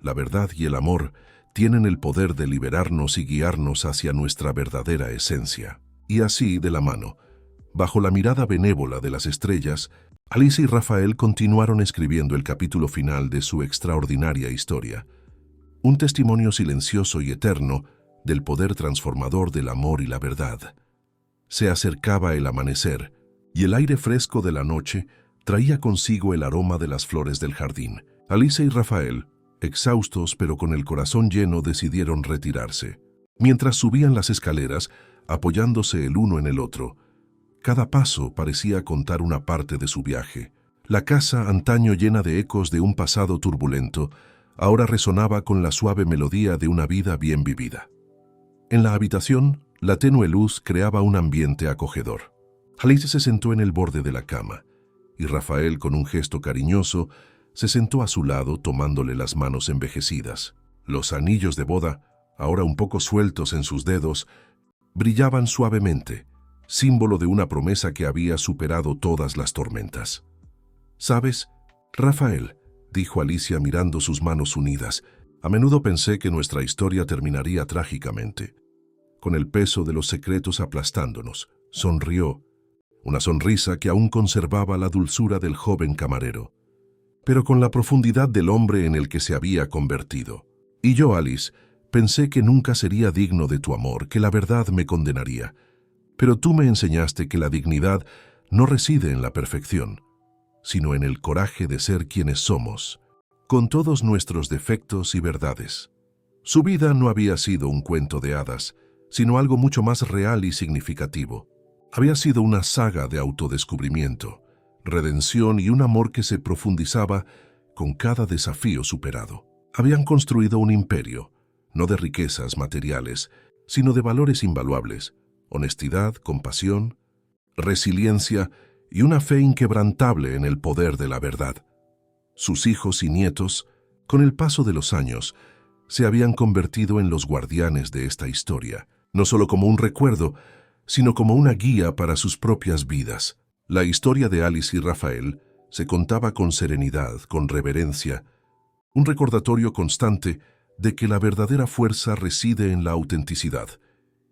la verdad y el amor tienen el poder de liberarnos y guiarnos hacia nuestra verdadera esencia. Y así, de la mano, bajo la mirada benévola de las estrellas, Alice y Rafael continuaron escribiendo el capítulo final de su extraordinaria historia, un testimonio silencioso y eterno del poder transformador del amor y la verdad. Se acercaba el amanecer, y el aire fresco de la noche traía consigo el aroma de las flores del jardín. Alice y Rafael, exhaustos pero con el corazón lleno, decidieron retirarse. Mientras subían las escaleras, apoyándose el uno en el otro, cada paso parecía contar una parte de su viaje. La casa, antaño llena de ecos de un pasado turbulento, ahora resonaba con la suave melodía de una vida bien vivida. En la habitación, la tenue luz creaba un ambiente acogedor. Alice se sentó en el borde de la cama, y Rafael, con un gesto cariñoso, se sentó a su lado tomándole las manos envejecidas. Los anillos de boda, ahora un poco sueltos en sus dedos, brillaban suavemente, símbolo de una promesa que había superado todas las tormentas. «¿Sabes, Rafael?», dijo Alicia mirando sus manos unidas, «a menudo pensé que nuestra historia terminaría trágicamente, con el peso de los secretos aplastándonos». Sonrió, una sonrisa que aún conservaba la dulzura del joven camarero, pero con la profundidad del hombre en el que se había convertido. «Y yo, Alice, pensé que nunca sería digno de tu amor, que la verdad me condenaría. Pero tú me enseñaste que la dignidad no reside en la perfección, sino en el coraje de ser quienes somos, con todos nuestros defectos y verdades». Su vida no había sido un cuento de hadas, sino algo mucho más real y significativo. Había sido una saga de autodescubrimiento, redención y un amor que se profundizaba con cada desafío superado. Habían construido un imperio, no de riquezas materiales, sino de valores invaluables: honestidad, compasión, resiliencia y una fe inquebrantable en el poder de la verdad. Sus hijos y nietos, con el paso de los años, se habían convertido en los guardianes de esta historia, no solo como un recuerdo, sino como una guía para sus propias vidas. La historia de Alice y Rafael se contaba con serenidad, con reverencia, un recordatorio constante de que la verdadera fuerza reside en la autenticidad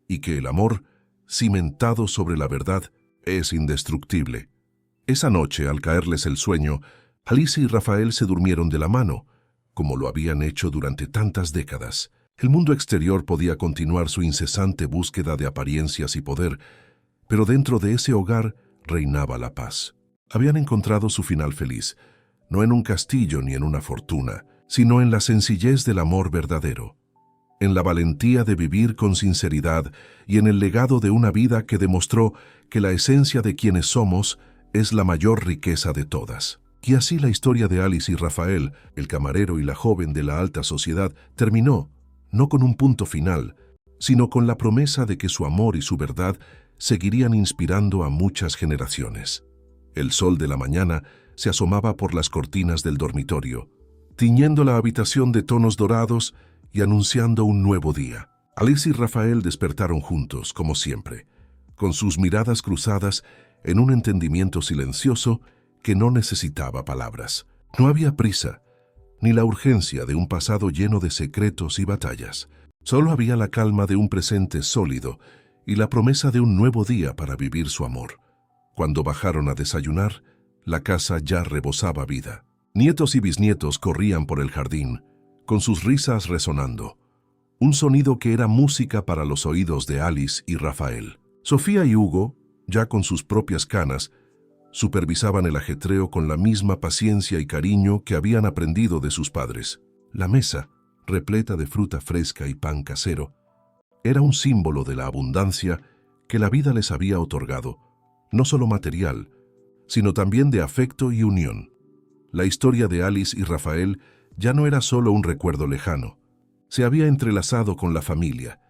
y que el amor, cimentado sobre la verdad, es indestructible. Esa noche, al caerles el sueño, Alice y Rafael se durmieron de la mano, como lo habían hecho durante tantas décadas. El mundo exterior podía continuar su incesante búsqueda de apariencias y poder, pero dentro de ese hogar reinaba la paz. Habían encontrado su final feliz, no en un castillo ni en una fortuna, sino en la sencillez del amor verdadero, en la valentía de vivir con sinceridad y en el legado de una vida que demostró que la esencia de quienes somos es la mayor riqueza de todas. Y así la historia de Alice y Rafael, el camarero y la joven de la alta sociedad, terminó, no con un punto final, sino con la promesa de que su amor y su verdad seguirían inspirando a muchas generaciones. El sol de la mañana se asomaba por las cortinas del dormitorio, tiñendo la habitación de tonos dorados y anunciando un nuevo día. Alice y Rafael despertaron juntos, como siempre, con sus miradas cruzadas en un entendimiento silencioso que no necesitaba palabras. No había prisa, ni la urgencia de un pasado lleno de secretos y batallas. Solo había la calma de un presente sólido y la promesa de un nuevo día para vivir su amor. Cuando bajaron a desayunar, la casa ya rebosaba vida. Nietos y bisnietos corrían por el jardín, con sus risas resonando, un sonido que era música para los oídos de Alice y Rafael. Sofía y Hugo, ya con sus propias canas, supervisaban el ajetreo con la misma paciencia y cariño que habían aprendido de sus padres. La mesa, repleta de fruta fresca y pan casero, era un símbolo de la abundancia que la vida les había otorgado, no solo material, sino también de afecto y unión. La historia de Alice y Rafael ya no era solo un recuerdo lejano. Se había entrelazado con la familia,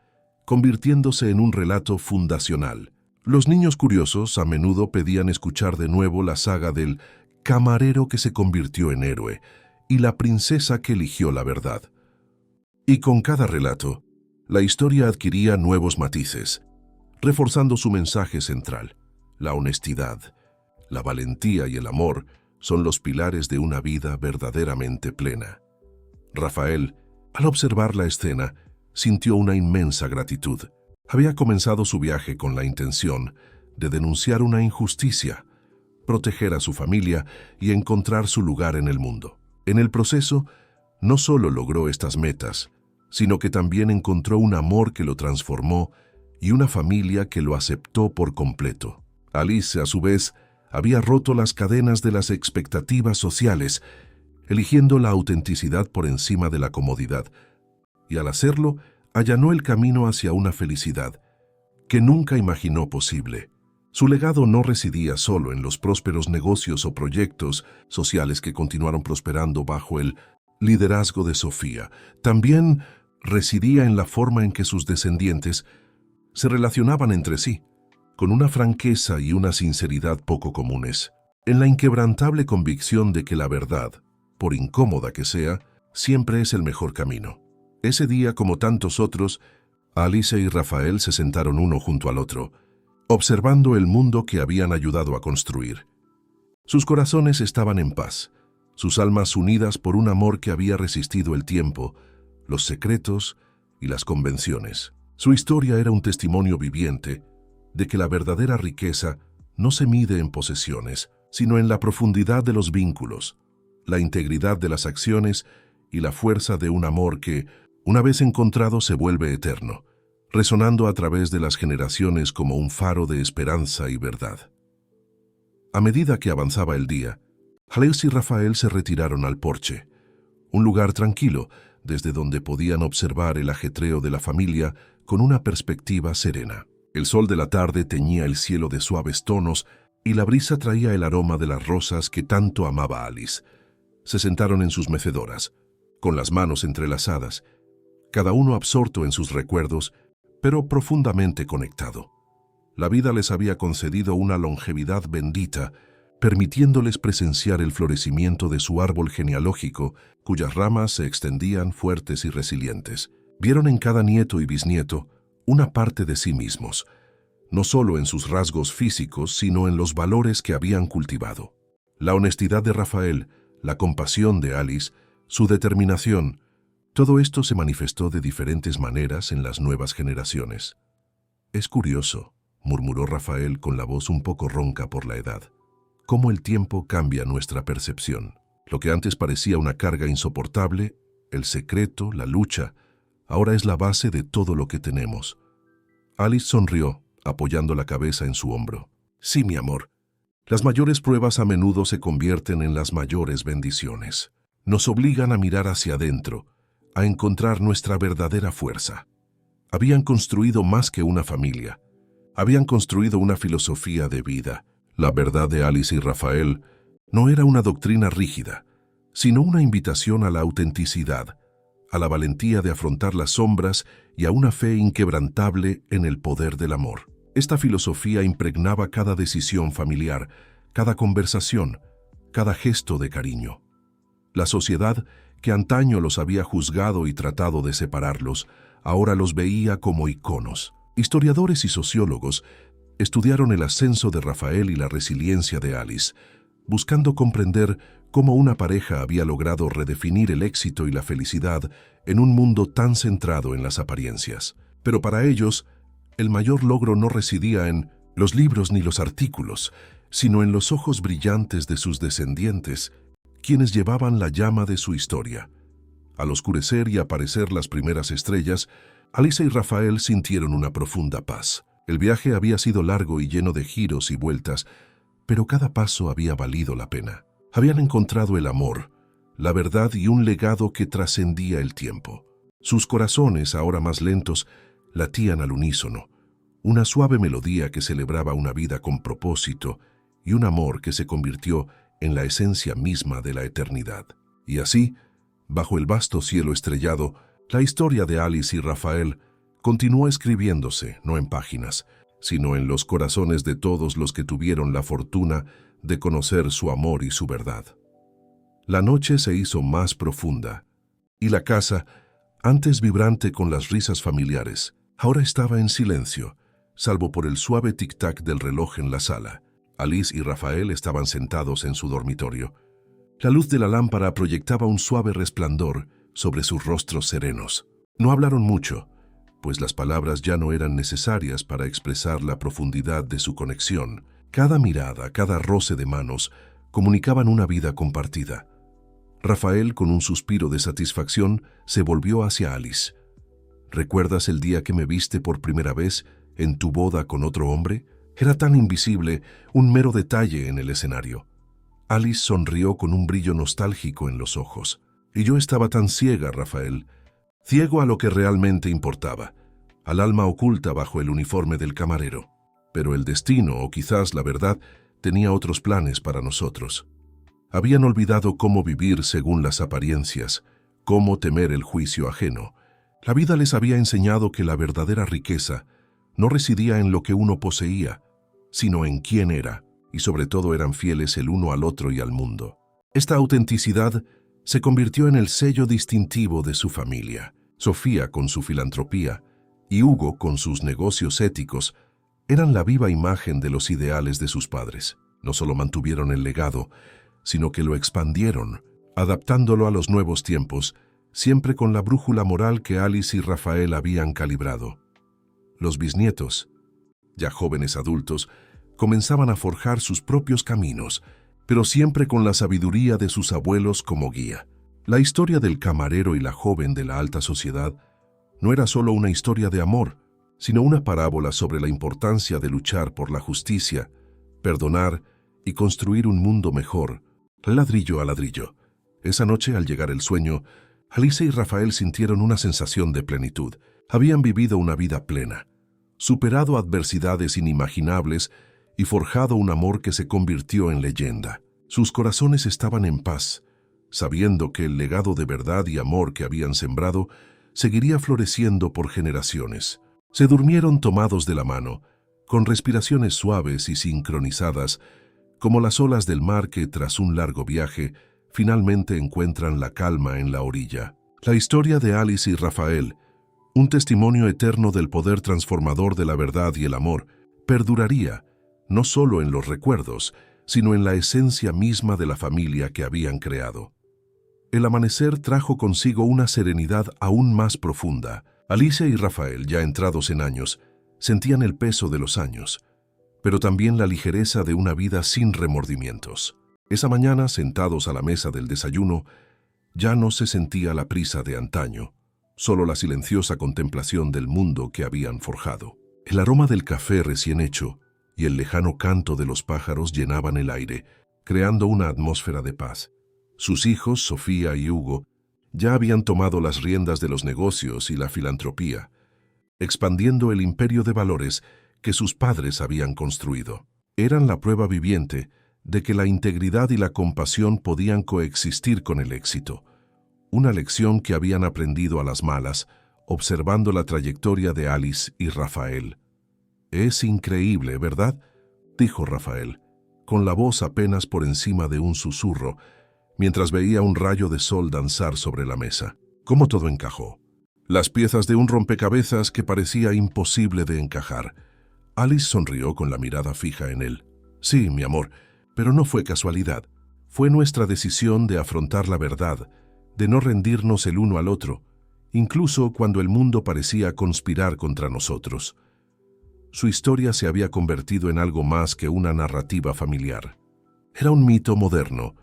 convirtiéndose en un relato fundacional. Los niños curiosos a menudo pedían escuchar de nuevo la saga del camarero que se convirtió en héroe y la princesa que eligió la verdad. Y con cada relato, la historia adquiría nuevos matices, reforzando su mensaje central: la honestidad, la valentía y el amor son los pilares de una vida verdaderamente plena. Rafael, al observar la escena, sintió una inmensa gratitud. Había comenzado su viaje con la intención de denunciar una injusticia, proteger a su familia y encontrar su lugar en el mundo. En el proceso, no solo logró estas metas, sino que también encontró un amor que lo transformó y una familia que lo aceptó por completo. Alice, a su vez, había roto las cadenas de las expectativas sociales, eligiendo la autenticidad por encima de la comodidad, y al hacerlo, allanó el camino hacia una felicidad que nunca imaginó posible. Su legado no residía solo en los prósperos negocios o proyectos sociales que continuaron prosperando bajo el liderazgo de Sofía. También residía en la forma en que sus descendientes se relacionaban entre sí, con una franqueza y una sinceridad poco comunes, en la inquebrantable convicción de que la verdad, por incómoda que sea, siempre es el mejor camino. Ese día, como tantos otros, Alice y Rafael se sentaron uno junto al otro, observando el mundo que habían ayudado a construir. Sus corazones estaban en paz, sus almas unidas por un amor que había resistido el tiempo, los secretos y las convenciones. Su historia era un testimonio viviente de que la verdadera riqueza no se mide en posesiones, sino en la profundidad de los vínculos, la integridad de las acciones y la fuerza de un amor que, una vez encontrado, se vuelve eterno, resonando a través de las generaciones como un faro de esperanza y verdad. A medida que avanzaba el día, Alice y Rafael se retiraron al porche, un lugar tranquilo desde donde podían observar el ajetreo de la familia con una perspectiva serena. El sol de la tarde teñía el cielo de suaves tonos y la brisa traía el aroma de las rosas que tanto amaba Alice. Se sentaron en sus mecedoras, con las manos entrelazadas, cada uno absorto en sus recuerdos, pero profundamente conectado. La vida les había concedido una longevidad bendita, permitiéndoles presenciar el florecimiento de su árbol genealógico, cuyas ramas se extendían fuertes y resilientes. Vieron en cada nieto y bisnieto una parte de sí mismos, no solo en sus rasgos físicos, sino en los valores que habían cultivado. La honestidad de Rafael, la compasión de Alice, su determinación, todo esto se manifestó de diferentes maneras en las nuevas generaciones. «Es curioso», murmuró Rafael con la voz un poco ronca por la edad, «cómo el tiempo cambia nuestra percepción. Lo que antes parecía una carga insoportable, el secreto, la lucha, ahora es la base de todo lo que tenemos». Alice sonrió, apoyando la cabeza en su hombro. «Sí, mi amor. Las mayores pruebas a menudo se convierten en las mayores bendiciones. Nos obligan a mirar hacia adentro, a encontrar nuestra verdadera fuerza». Habían construido más que una familia. Habían construido una filosofía de vida. La verdad de Alice y Rafael no era una doctrina rígida, sino una invitación a la autenticidad, a la valentía de afrontar las sombras y a una fe inquebrantable en el poder del amor. Esta filosofía impregnaba cada decisión familiar, cada conversación, cada gesto de cariño. La sociedad, que antaño los había juzgado y tratado de separarlos, ahora los veía como iconos. Historiadores y sociólogos estudiaron el ascenso de Rafael y la resiliencia de Alice, buscando comprender cómo una pareja había logrado redefinir el éxito y la felicidad en un mundo tan centrado en las apariencias. Pero para ellos, el mayor logro no residía en los libros ni los artículos, sino en los ojos brillantes de sus descendientes, quienes llevaban la llama de su historia. Al oscurecer y aparecer las primeras estrellas, Alice y Rafael sintieron una profunda paz. El viaje había sido largo y lleno de giros y vueltas, pero cada paso había valido la pena. Habían encontrado el amor, la verdad y un legado que trascendía el tiempo. Sus corazones, ahora más lentos, latían al unísono, una suave melodía que celebraba una vida con propósito y un amor que se convirtió en la esencia misma de la eternidad. Y así, bajo el vasto cielo estrellado, la historia de Alice y Rafael continuó escribiéndose, no en páginas, sino en los corazones de todos los que tuvieron la fortuna de conocer su amor y su verdad. La noche se hizo más profunda, y la casa, antes vibrante con las risas familiares, ahora estaba en silencio, salvo por el suave tic-tac del reloj en la sala. Alice y Rafael estaban sentados en su dormitorio. La luz de la lámpara proyectaba un suave resplandor sobre sus rostros serenos. No hablaron mucho, pues las palabras ya no eran necesarias para expresar la profundidad de su conexión. Cada mirada, cada roce de manos, comunicaban una vida compartida. Rafael, con un suspiro de satisfacción, se volvió hacia Alice. «¿Recuerdas el día que me viste por primera vez en tu boda con otro hombre? Era tan invisible, un mero detalle en el escenario». Alice sonrió con un brillo nostálgico en los ojos. «Y yo estaba tan ciega, Rafael, ciego a lo que realmente importaba, al alma oculta bajo el uniforme del camarero. Pero el destino, o quizás la verdad, tenía otros planes para nosotros. Habían olvidado cómo vivir según las apariencias, cómo temer el juicio ajeno. La vida les había enseñado que la verdadera riqueza no residía en lo que uno poseía, sino en quién era, y sobre todo eran fieles el uno al otro y al mundo. Esta autenticidad se convirtió en el sello distintivo de su familia. Sofía, con su filantropía, y Hugo, con sus negocios éticos, eran la viva imagen de los ideales de sus padres. No solo mantuvieron el legado, sino que lo expandieron, adaptándolo a los nuevos tiempos, siempre con la brújula moral que Alice y Rafael habían calibrado. Los bisnietos, ya jóvenes adultos, comenzaban a forjar sus propios caminos, pero siempre con la sabiduría de sus abuelos como guía. La historia del camarero y la joven de la alta sociedad no era solo una historia de amor, sino una parábola sobre la importancia de luchar por la justicia, perdonar y construir un mundo mejor, ladrillo a ladrillo. Esa noche, al llegar el sueño, Alice y Rafael sintieron una sensación de plenitud. Habían vivido una vida plena, superado adversidades inimaginables y forjado un amor que se convirtió en leyenda. Sus corazones estaban en paz, sabiendo que el legado de verdad y amor que habían sembrado seguiría floreciendo por generaciones. Se durmieron tomados de la mano, con respiraciones suaves y sincronizadas, como las olas del mar que, tras un largo viaje, finalmente encuentran la calma en la orilla. La historia de Alice y Rafael, un testimonio eterno del poder transformador de la verdad y el amor, perduraría, no solo en los recuerdos, sino en la esencia misma de la familia que habían creado. El amanecer trajo consigo una serenidad aún más profunda. Alicia y Rafael, ya entrados en años, sentían el peso de los años, pero también la ligereza de una vida sin remordimientos. Esa mañana, sentados a la mesa del desayuno, ya no se sentía la prisa de antaño, solo la silenciosa contemplación del mundo que habían forjado. El aroma del café recién hecho y el lejano canto de los pájaros llenaban el aire, creando una atmósfera de paz. Sus hijos, Sofía y Hugo, ya habían tomado las riendas de los negocios y la filantropía, expandiendo el imperio de valores que sus padres habían construido. Eran la prueba viviente de que la integridad y la compasión podían coexistir con el éxito, una lección que habían aprendido a las malas, observando la trayectoria de Alice y Rafael. «Es increíble, ¿verdad?», dijo Rafael, con la voz apenas por encima de un susurro, mientras veía un rayo de sol danzar sobre la mesa. «Cómo todo encajó. Las piezas de un rompecabezas que parecía imposible de encajar». Alice sonrió con la mirada fija en él. «Sí, mi amor, pero no fue casualidad. Fue nuestra decisión de afrontar la verdad, de no rendirnos el uno al otro, incluso cuando el mundo parecía conspirar contra nosotros». Su historia se había convertido en algo más que una narrativa familiar. Era un mito moderno,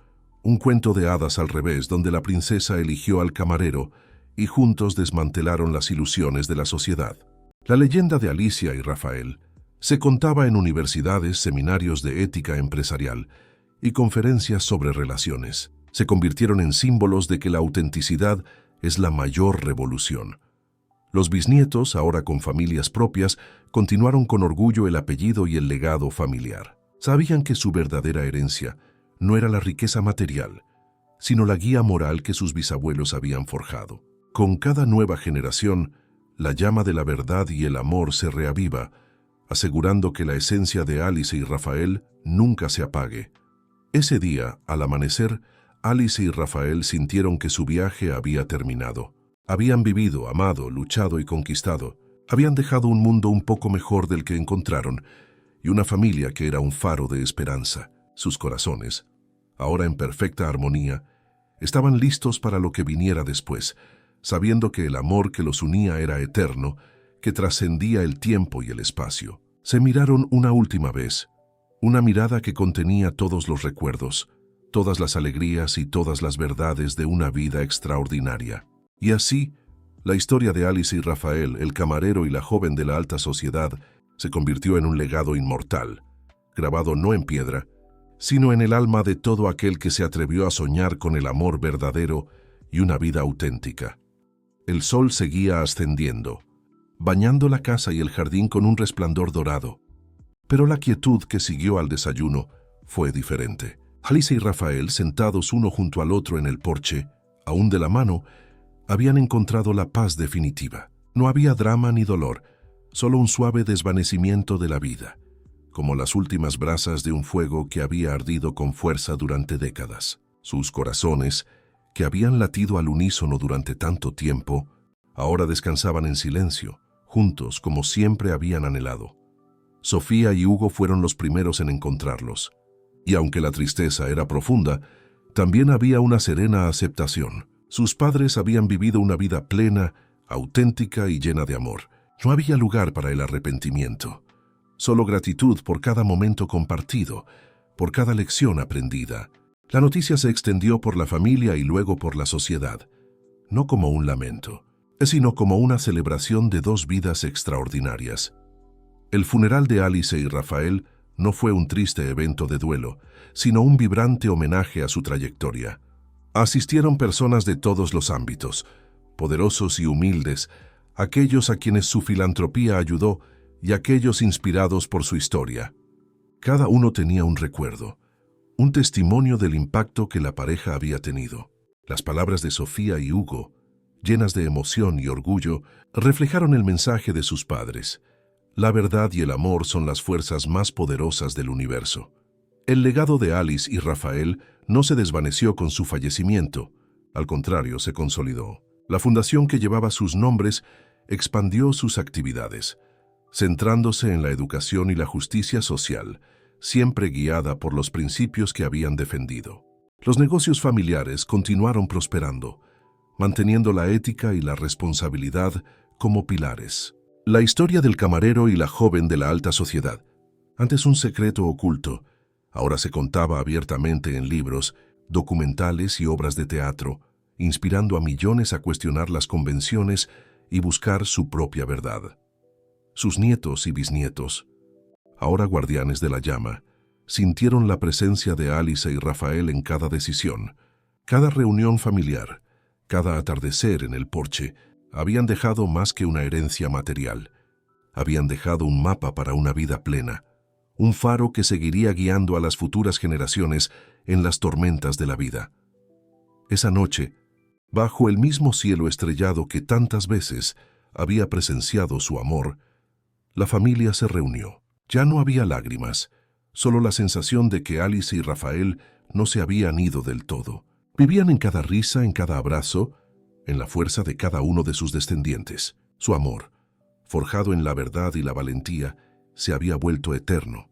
un cuento de hadas al revés, donde la princesa eligió al camarero y juntos desmantelaron las ilusiones de la sociedad. La leyenda de Alicia y Rafael se contaba en universidades, seminarios de ética empresarial y conferencias sobre relaciones. Se convirtieron en símbolos de que la autenticidad es la mayor revolución. Los bisnietos, ahora con familias propias, continuaron con orgullo el apellido y el legado familiar. Sabían que su verdadera herencia no era la riqueza material, sino la guía moral que sus bisabuelos habían forjado. Con cada nueva generación, la llama de la verdad y el amor se reaviva, asegurando que la esencia de Alice y Rafael nunca se apague. Ese día, al amanecer, Alice y Rafael sintieron que su viaje había terminado. Habían vivido, amado, luchado y conquistado. Habían dejado un mundo un poco mejor del que encontraron y una familia que era un faro de esperanza. Sus corazones, ahora en perfecta armonía, estaban listos para lo que viniera después, sabiendo que el amor que los unía era eterno, que trascendía el tiempo y el espacio. Se miraron una última vez, una mirada que contenía todos los recuerdos, todas las alegrías y todas las verdades de una vida extraordinaria. Y así, la historia de Alice y Rafael, el camarero y la joven de la alta sociedad, se convirtió en un legado inmortal, grabado no en piedra, sino en el alma de todo aquel que se atrevió a soñar con el amor verdadero y una vida auténtica. El sol seguía ascendiendo, bañando la casa y el jardín con un resplandor dorado. Pero la quietud que siguió al desayuno fue diferente. Alice y Rafael, sentados uno junto al otro en el porche, aún de la mano, habían encontrado la paz definitiva. No había drama ni dolor, solo un suave desvanecimiento de la vida, como las últimas brasas de un fuego que había ardido con fuerza durante décadas. Sus corazones, que habían latido al unísono durante tanto tiempo, ahora descansaban en silencio, juntos como siempre habían anhelado. Sofía y Hugo fueron los primeros en encontrarlos, y aunque la tristeza era profunda, también había una serena aceptación. Sus padres habían vivido una vida plena, auténtica y llena de amor. No había lugar para el arrepentimiento, solo gratitud por cada momento compartido, por cada lección aprendida. La noticia se extendió por la familia y luego por la sociedad, no como un lamento, sino como una celebración de dos vidas extraordinarias. El funeral de Alice y Rafael no fue un triste evento de duelo, sino un vibrante homenaje a su trayectoria. Asistieron personas de todos los ámbitos, poderosos y humildes, aquellos a quienes su filantropía ayudó y aquellos inspirados por su historia. Cada uno tenía un recuerdo, un testimonio del impacto que la pareja había tenido. Las palabras de Sofía y Hugo, llenas de emoción y orgullo, reflejaron el mensaje de sus padres. La verdad y el amor son las fuerzas más poderosas del universo. El legado de Alice y Rafael no se desvaneció con su fallecimiento, al contrario, se consolidó. La fundación que llevaba sus nombres expandió sus actividades, centrándose en la educación y la justicia social, siempre guiada por los principios que habían defendido. Los negocios familiares continuaron prosperando, manteniendo la ética y la responsabilidad como pilares. La historia del camarero y la joven de la alta sociedad, antes un secreto oculto, ahora se contaba abiertamente en libros, documentales y obras de teatro, inspirando a millones a cuestionar las convenciones y buscar su propia verdad. Sus nietos y bisnietos, ahora guardianes de la llama, sintieron la presencia de Alice y Rafael en cada decisión. Cada reunión familiar, cada atardecer en el porche, habían dejado más que una herencia material. Habían dejado un mapa para una vida plena, un faro que seguiría guiando a las futuras generaciones en las tormentas de la vida. Esa noche, bajo el mismo cielo estrellado que tantas veces había presenciado su amor, la familia se reunió. Ya no había lágrimas, solo la sensación de que Alice y Rafael no se habían ido del todo. Vivían en cada risa, en cada abrazo, en la fuerza de cada uno de sus descendientes. Su amor, forjado en la verdad y la valentía, se había vuelto eterno.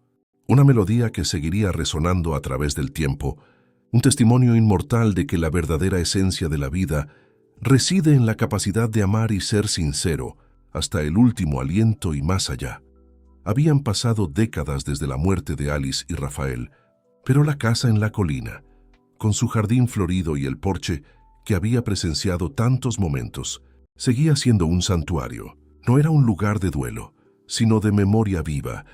Una melodía que seguiría resonando a través del tiempo, un testimonio inmortal de que la verdadera esencia de la vida reside en la capacidad de amar y ser sincero hasta el último aliento y más allá. Habían pasado décadas desde la muerte de Alice y Rafael, pero la casa en la colina, con su jardín florido y el porche que había presenciado tantos momentos, seguía siendo un santuario. No era un lugar de duelo, sino de memoria viva,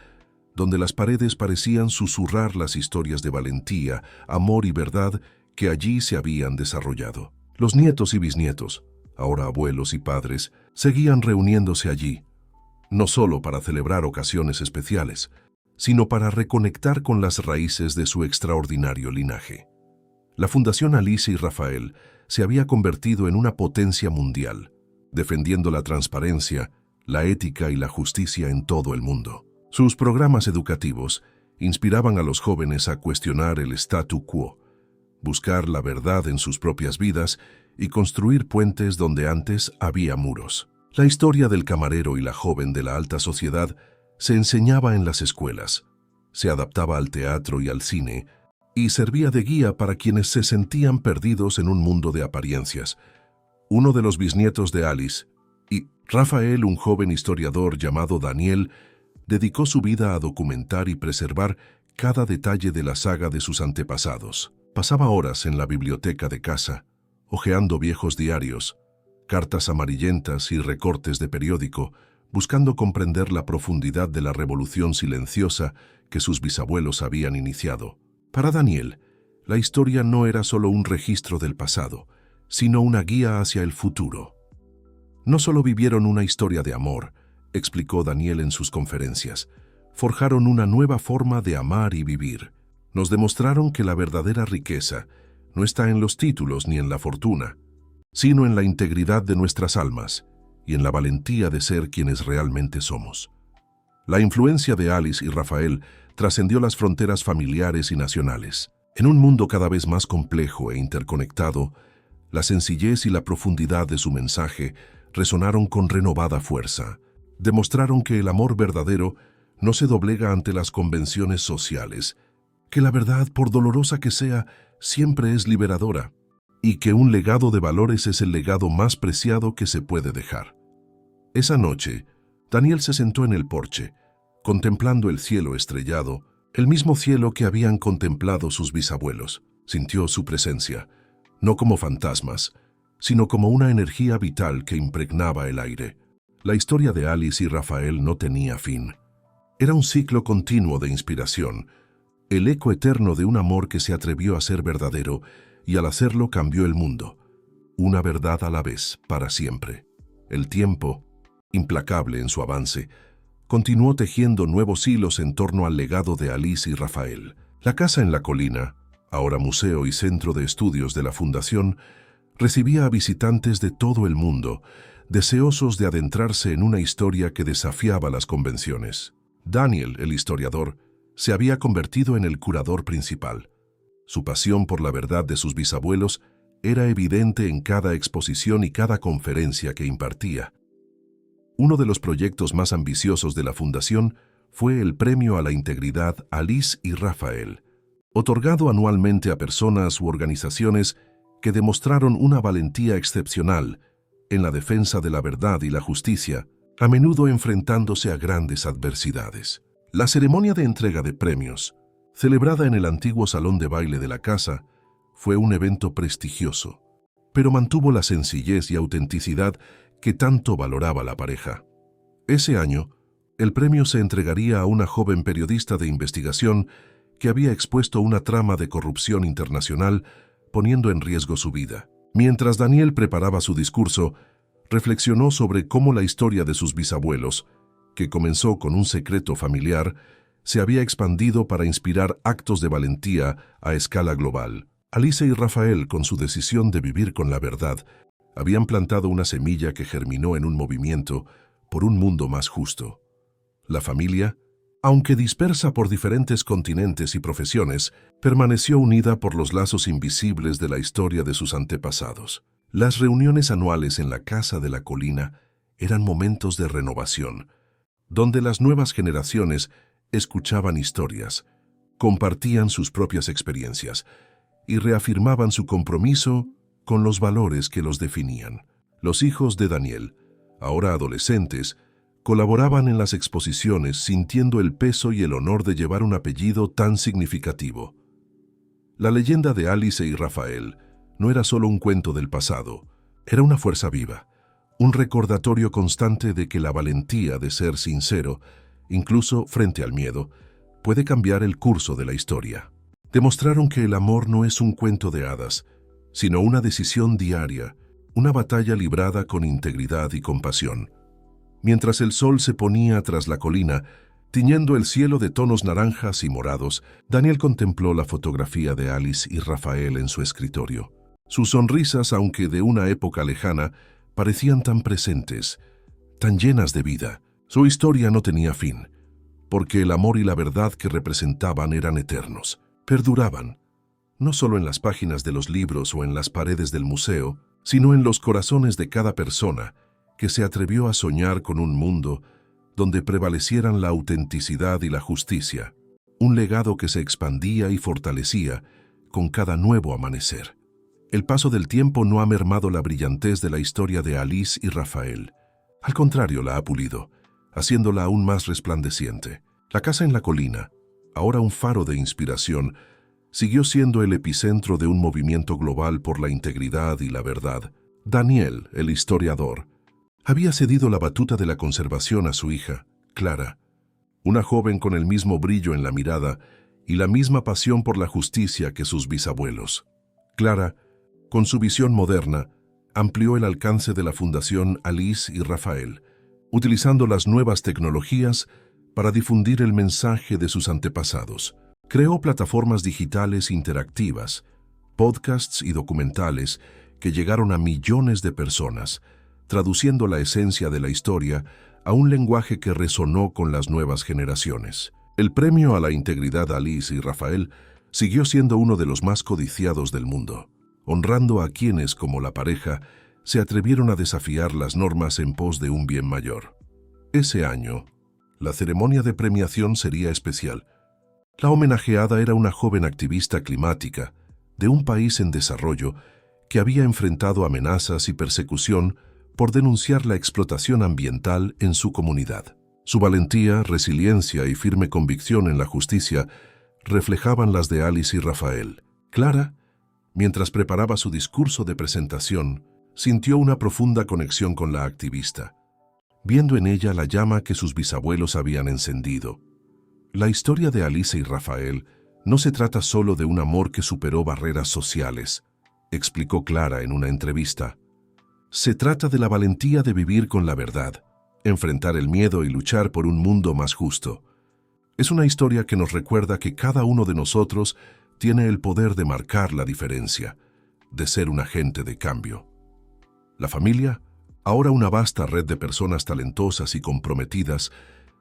donde las paredes parecían susurrar las historias de valentía, amor y verdad que allí se habían desarrollado. Los nietos y bisnietos, ahora abuelos y padres, seguían reuniéndose allí, no solo para celebrar ocasiones especiales, sino para reconectar con las raíces de su extraordinario linaje. La Fundación Alice y Rafael se había convertido en una potencia mundial, defendiendo la transparencia, la ética y la justicia en todo el mundo. Sus programas educativos inspiraban a los jóvenes a cuestionar el statu quo, buscar la verdad en sus propias vidas y construir puentes donde antes había muros. La historia del camarero y la joven de la alta sociedad se enseñaba en las escuelas, se adaptaba al teatro y al cine y servía de guía para quienes se sentían perdidos en un mundo de apariencias. Uno de los bisnietos de Alice y Rafael, un joven historiador llamado Daniel, dedicó su vida a documentar y preservar cada detalle de la saga de sus antepasados. Pasaba horas en la biblioteca de casa, hojeando viejos diarios, cartas amarillentas y recortes de periódico, buscando comprender la profundidad de la revolución silenciosa que sus bisabuelos habían iniciado. Para Daniel, la historia no era solo un registro del pasado, sino una guía hacia el futuro. No solo vivieron una historia de amor, explicó Daniel en sus conferencias, forjaron una nueva forma de amar y vivir. Nos demostraron que la verdadera riqueza no está en los títulos ni en la fortuna, sino en la integridad de nuestras almas y en la valentía de ser quienes realmente somos. La influencia de Alice y Rafael trascendió las fronteras familiares y nacionales. En un mundo cada vez más complejo e interconectado, la sencillez y la profundidad de su mensaje resonaron con renovada fuerza. Demostraron que el amor verdadero no se doblega ante las convenciones sociales, que la verdad, por dolorosa que sea, siempre es liberadora, y que un legado de valores es el legado más preciado que se puede dejar. Esa noche, Daniel se sentó en el porche, contemplando el cielo estrellado, el mismo cielo que habían contemplado sus bisabuelos. Sintió su presencia, no como fantasmas, sino como una energía vital que impregnaba el aire. La historia de Alice y Rafael no tenía fin. Era un ciclo continuo de inspiración, el eco eterno de un amor que se atrevió a ser verdadero y al hacerlo cambió el mundo. Una verdad a la vez, para siempre. El tiempo, implacable en su avance, continuó tejiendo nuevos hilos en torno al legado de Alice y Rafael. La casa en la colina, ahora museo y centro de estudios de la Fundación, Recibía a visitantes de todo el mundo, deseosos de adentrarse en una historia que desafiaba las convenciones. Daniel, el historiador, se había convertido en el curador principal. Su pasión por la verdad de sus bisabuelos era evidente en cada exposición y cada conferencia que impartía. Uno de los proyectos más ambiciosos de la Fundación fue el Premio a la Integridad Alice y Rafael, otorgado anualmente a personas u organizaciones que demostraron una valentía excepcional en la defensa de la verdad y la justicia, a menudo enfrentándose a grandes adversidades. La ceremonia de entrega de premios, celebrada en el antiguo salón de baile de la casa, fue un evento prestigioso, pero mantuvo la sencillez y autenticidad que tanto valoraba la pareja. Ese año, el premio se entregaría a una joven periodista de investigación que había expuesto una trama de corrupción internacional, poniendo en riesgo su vida. Mientras Daniel preparaba su discurso, reflexionó sobre cómo la historia de sus bisabuelos, que comenzó con un secreto familiar, se había expandido para inspirar actos de valentía a escala global. Alice y Rafael, con su decisión de vivir con la verdad, habían plantado una semilla que germinó en un movimiento por un mundo más justo. La familia, aunque dispersa por diferentes continentes y profesiones, permaneció unida por los lazos invisibles de la historia de sus antepasados. Las reuniones anuales en la Casa de la Colina eran momentos de renovación, donde las nuevas generaciones escuchaban historias, compartían sus propias experiencias y reafirmaban su compromiso con los valores que los definían. Los hijos de Daniel, ahora adolescentes, colaboraban en las exposiciones sintiendo el peso y el honor de llevar un apellido tan significativo. La leyenda de Alice y Rafael no era solo un cuento del pasado, era una fuerza viva, un recordatorio constante de que la valentía de ser sincero, incluso frente al miedo, puede cambiar el curso de la historia. Demostraron que el amor no es un cuento de hadas, sino una decisión diaria, una batalla librada con integridad y compasión. Mientras el sol se ponía tras la colina, tiñendo el cielo de tonos naranjas y morados, Daniel contempló la fotografía de Alice y Rafael en su escritorio. Sus sonrisas, aunque de una época lejana, parecían tan presentes, tan llenas de vida. Su historia no tenía fin, porque el amor y la verdad que representaban eran eternos, perduraban, no solo en las páginas de los libros o en las paredes del museo, sino en los corazones de cada persona que se atrevió a soñar con un mundo donde prevalecieran la autenticidad y la justicia, un legado que se expandía y fortalecía con cada nuevo amanecer. El paso del tiempo no ha mermado la brillantez de la historia de Alice y Rafael. Al contrario, la ha pulido, haciéndola aún más resplandeciente. La casa en la colina, ahora un faro de inspiración, siguió siendo el epicentro de un movimiento global por la integridad y la verdad. Daniel, el historiador, había cedido la batuta de la conservación a su hija, Clara, una joven con el mismo brillo en la mirada y la misma pasión por la justicia que sus bisabuelos. Clara, con su visión moderna, amplió el alcance de la Fundación Alice y Rafael, utilizando las nuevas tecnologías para difundir el mensaje de sus antepasados. Creó plataformas digitales interactivas, podcasts y documentales que llegaron a millones de personas, traduciendo la esencia de la historia a un lenguaje que resonó con las nuevas generaciones. El premio a la integridad Alice y Rafael siguió siendo uno de los más codiciados del mundo, honrando a quienes, como la pareja, se atrevieron a desafiar las normas en pos de un bien mayor. Ese año, la ceremonia de premiación sería especial. La homenajeada era una joven activista climática de un país en desarrollo que había enfrentado amenazas y persecución por denunciar la explotación ambiental en su comunidad. Su valentía, resiliencia y firme convicción en la justicia reflejaban las de Alice y Rafael. Clara, mientras preparaba su discurso de presentación, sintió una profunda conexión con la activista, viendo en ella la llama que sus bisabuelos habían encendido. La historia de Alice y Rafael no se trata solo de un amor que superó barreras sociales, explicó Clara en una entrevista. Se trata de la valentía de vivir con la verdad, enfrentar el miedo y luchar por un mundo más justo. Es una historia que nos recuerda que cada uno de nosotros tiene el poder de marcar la diferencia, de ser un agente de cambio. La familia, ahora una vasta red de personas talentosas y comprometidas,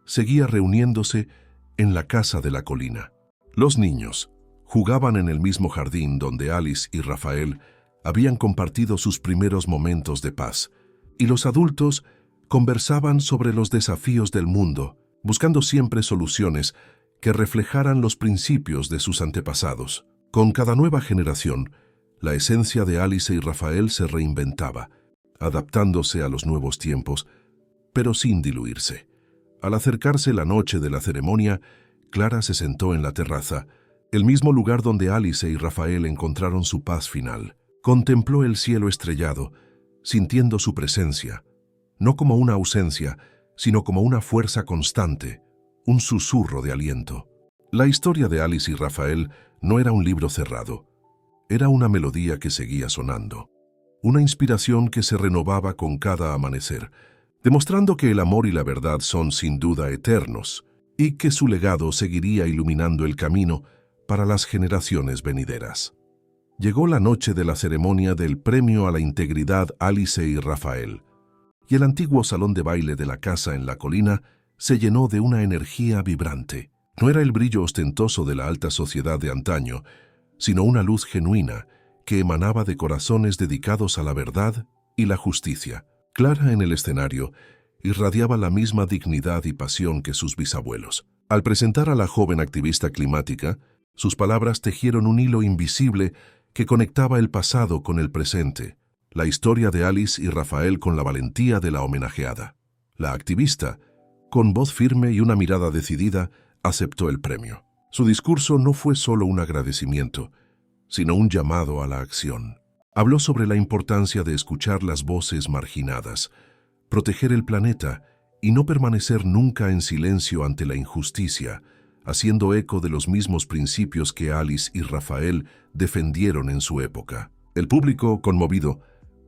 seguía reuniéndose en la casa de la colina. Los niños jugaban en el mismo jardín donde Alice y Rafael habían compartido sus primeros momentos de paz, y los adultos conversaban sobre los desafíos del mundo, buscando siempre soluciones que reflejaran los principios de sus antepasados. Con cada nueva generación, la esencia de Alice y Rafael se reinventaba, adaptándose a los nuevos tiempos, pero sin diluirse. Al acercarse la noche de la ceremonia, Clara se sentó en la terraza, el mismo lugar donde Alice y Rafael encontraron su paz final. Contempló el cielo estrellado, sintiendo su presencia, no como una ausencia, sino como una fuerza constante, un susurro de aliento. La historia de Alice y Rafael no era un libro cerrado, era una melodía que seguía sonando, una inspiración que se renovaba con cada amanecer, demostrando que el amor y la verdad son sin duda eternos y que su legado seguiría iluminando el camino para las generaciones venideras. Llegó la noche de la ceremonia del Premio a la Integridad Alice y Rafael, y el antiguo salón de baile de la casa en la colina se llenó de una energía vibrante. No era el brillo ostentoso de la alta sociedad de antaño, sino una luz genuina que emanaba de corazones dedicados a la verdad y la justicia. Clara en el escenario irradiaba la misma dignidad y pasión que sus bisabuelos. Al presentar a la joven activista climática, sus palabras tejieron un hilo invisible que conectaba el pasado con el presente, la historia de Alice y Rafael con la valentía de la homenajeada. La activista, con voz firme y una mirada decidida, aceptó el premio. Su discurso no fue solo un agradecimiento, sino un llamado a la acción. Habló sobre la importancia de escuchar las voces marginadas, proteger el planeta y no permanecer nunca en silencio ante la injusticia, haciendo eco de los mismos principios que Alice y Rafael defendieron en su época. El público, conmovido,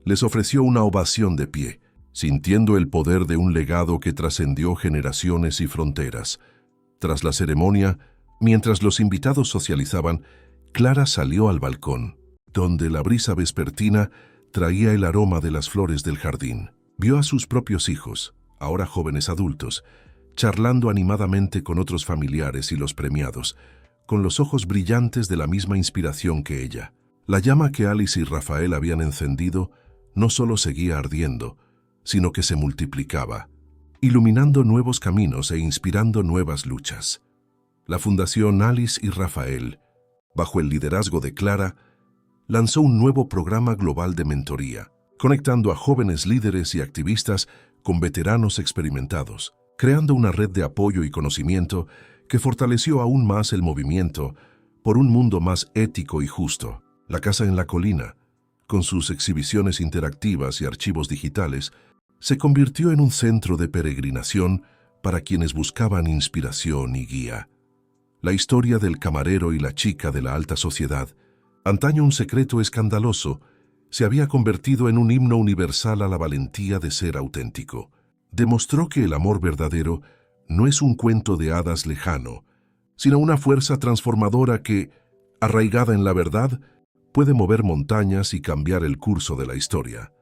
les ofreció una ovación de pie, sintiendo el poder de un legado que trascendió generaciones y fronteras. Tras la ceremonia, mientras los invitados socializaban, Clara salió al balcón, donde la brisa vespertina traía el aroma de las flores del jardín. Vio a sus propios hijos, ahora jóvenes adultos, charlando animadamente con otros familiares y los premiados, con los ojos brillantes de la misma inspiración que ella. La llama que Alice y Rafael habían encendido no solo seguía ardiendo, sino que se multiplicaba, iluminando nuevos caminos e inspirando nuevas luchas. La Fundación Alice y Rafael, bajo el liderazgo de Clara, lanzó un nuevo programa global de mentoría, conectando a jóvenes líderes y activistas con veteranos experimentados, creando una red de apoyo y conocimiento que fortaleció aún más el movimiento por un mundo más ético y justo. La Casa en la Colina, con sus exhibiciones interactivas y archivos digitales, se convirtió en un centro de peregrinación para quienes buscaban inspiración y guía. La historia del camarero y la chica de la alta sociedad, antaño un secreto escandaloso, se había convertido en un himno universal a la valentía de ser auténtico. Demostró que el amor verdadero no es un cuento de hadas lejano, sino una fuerza transformadora que, arraigada en la verdad, puede mover montañas y cambiar el curso de la historia.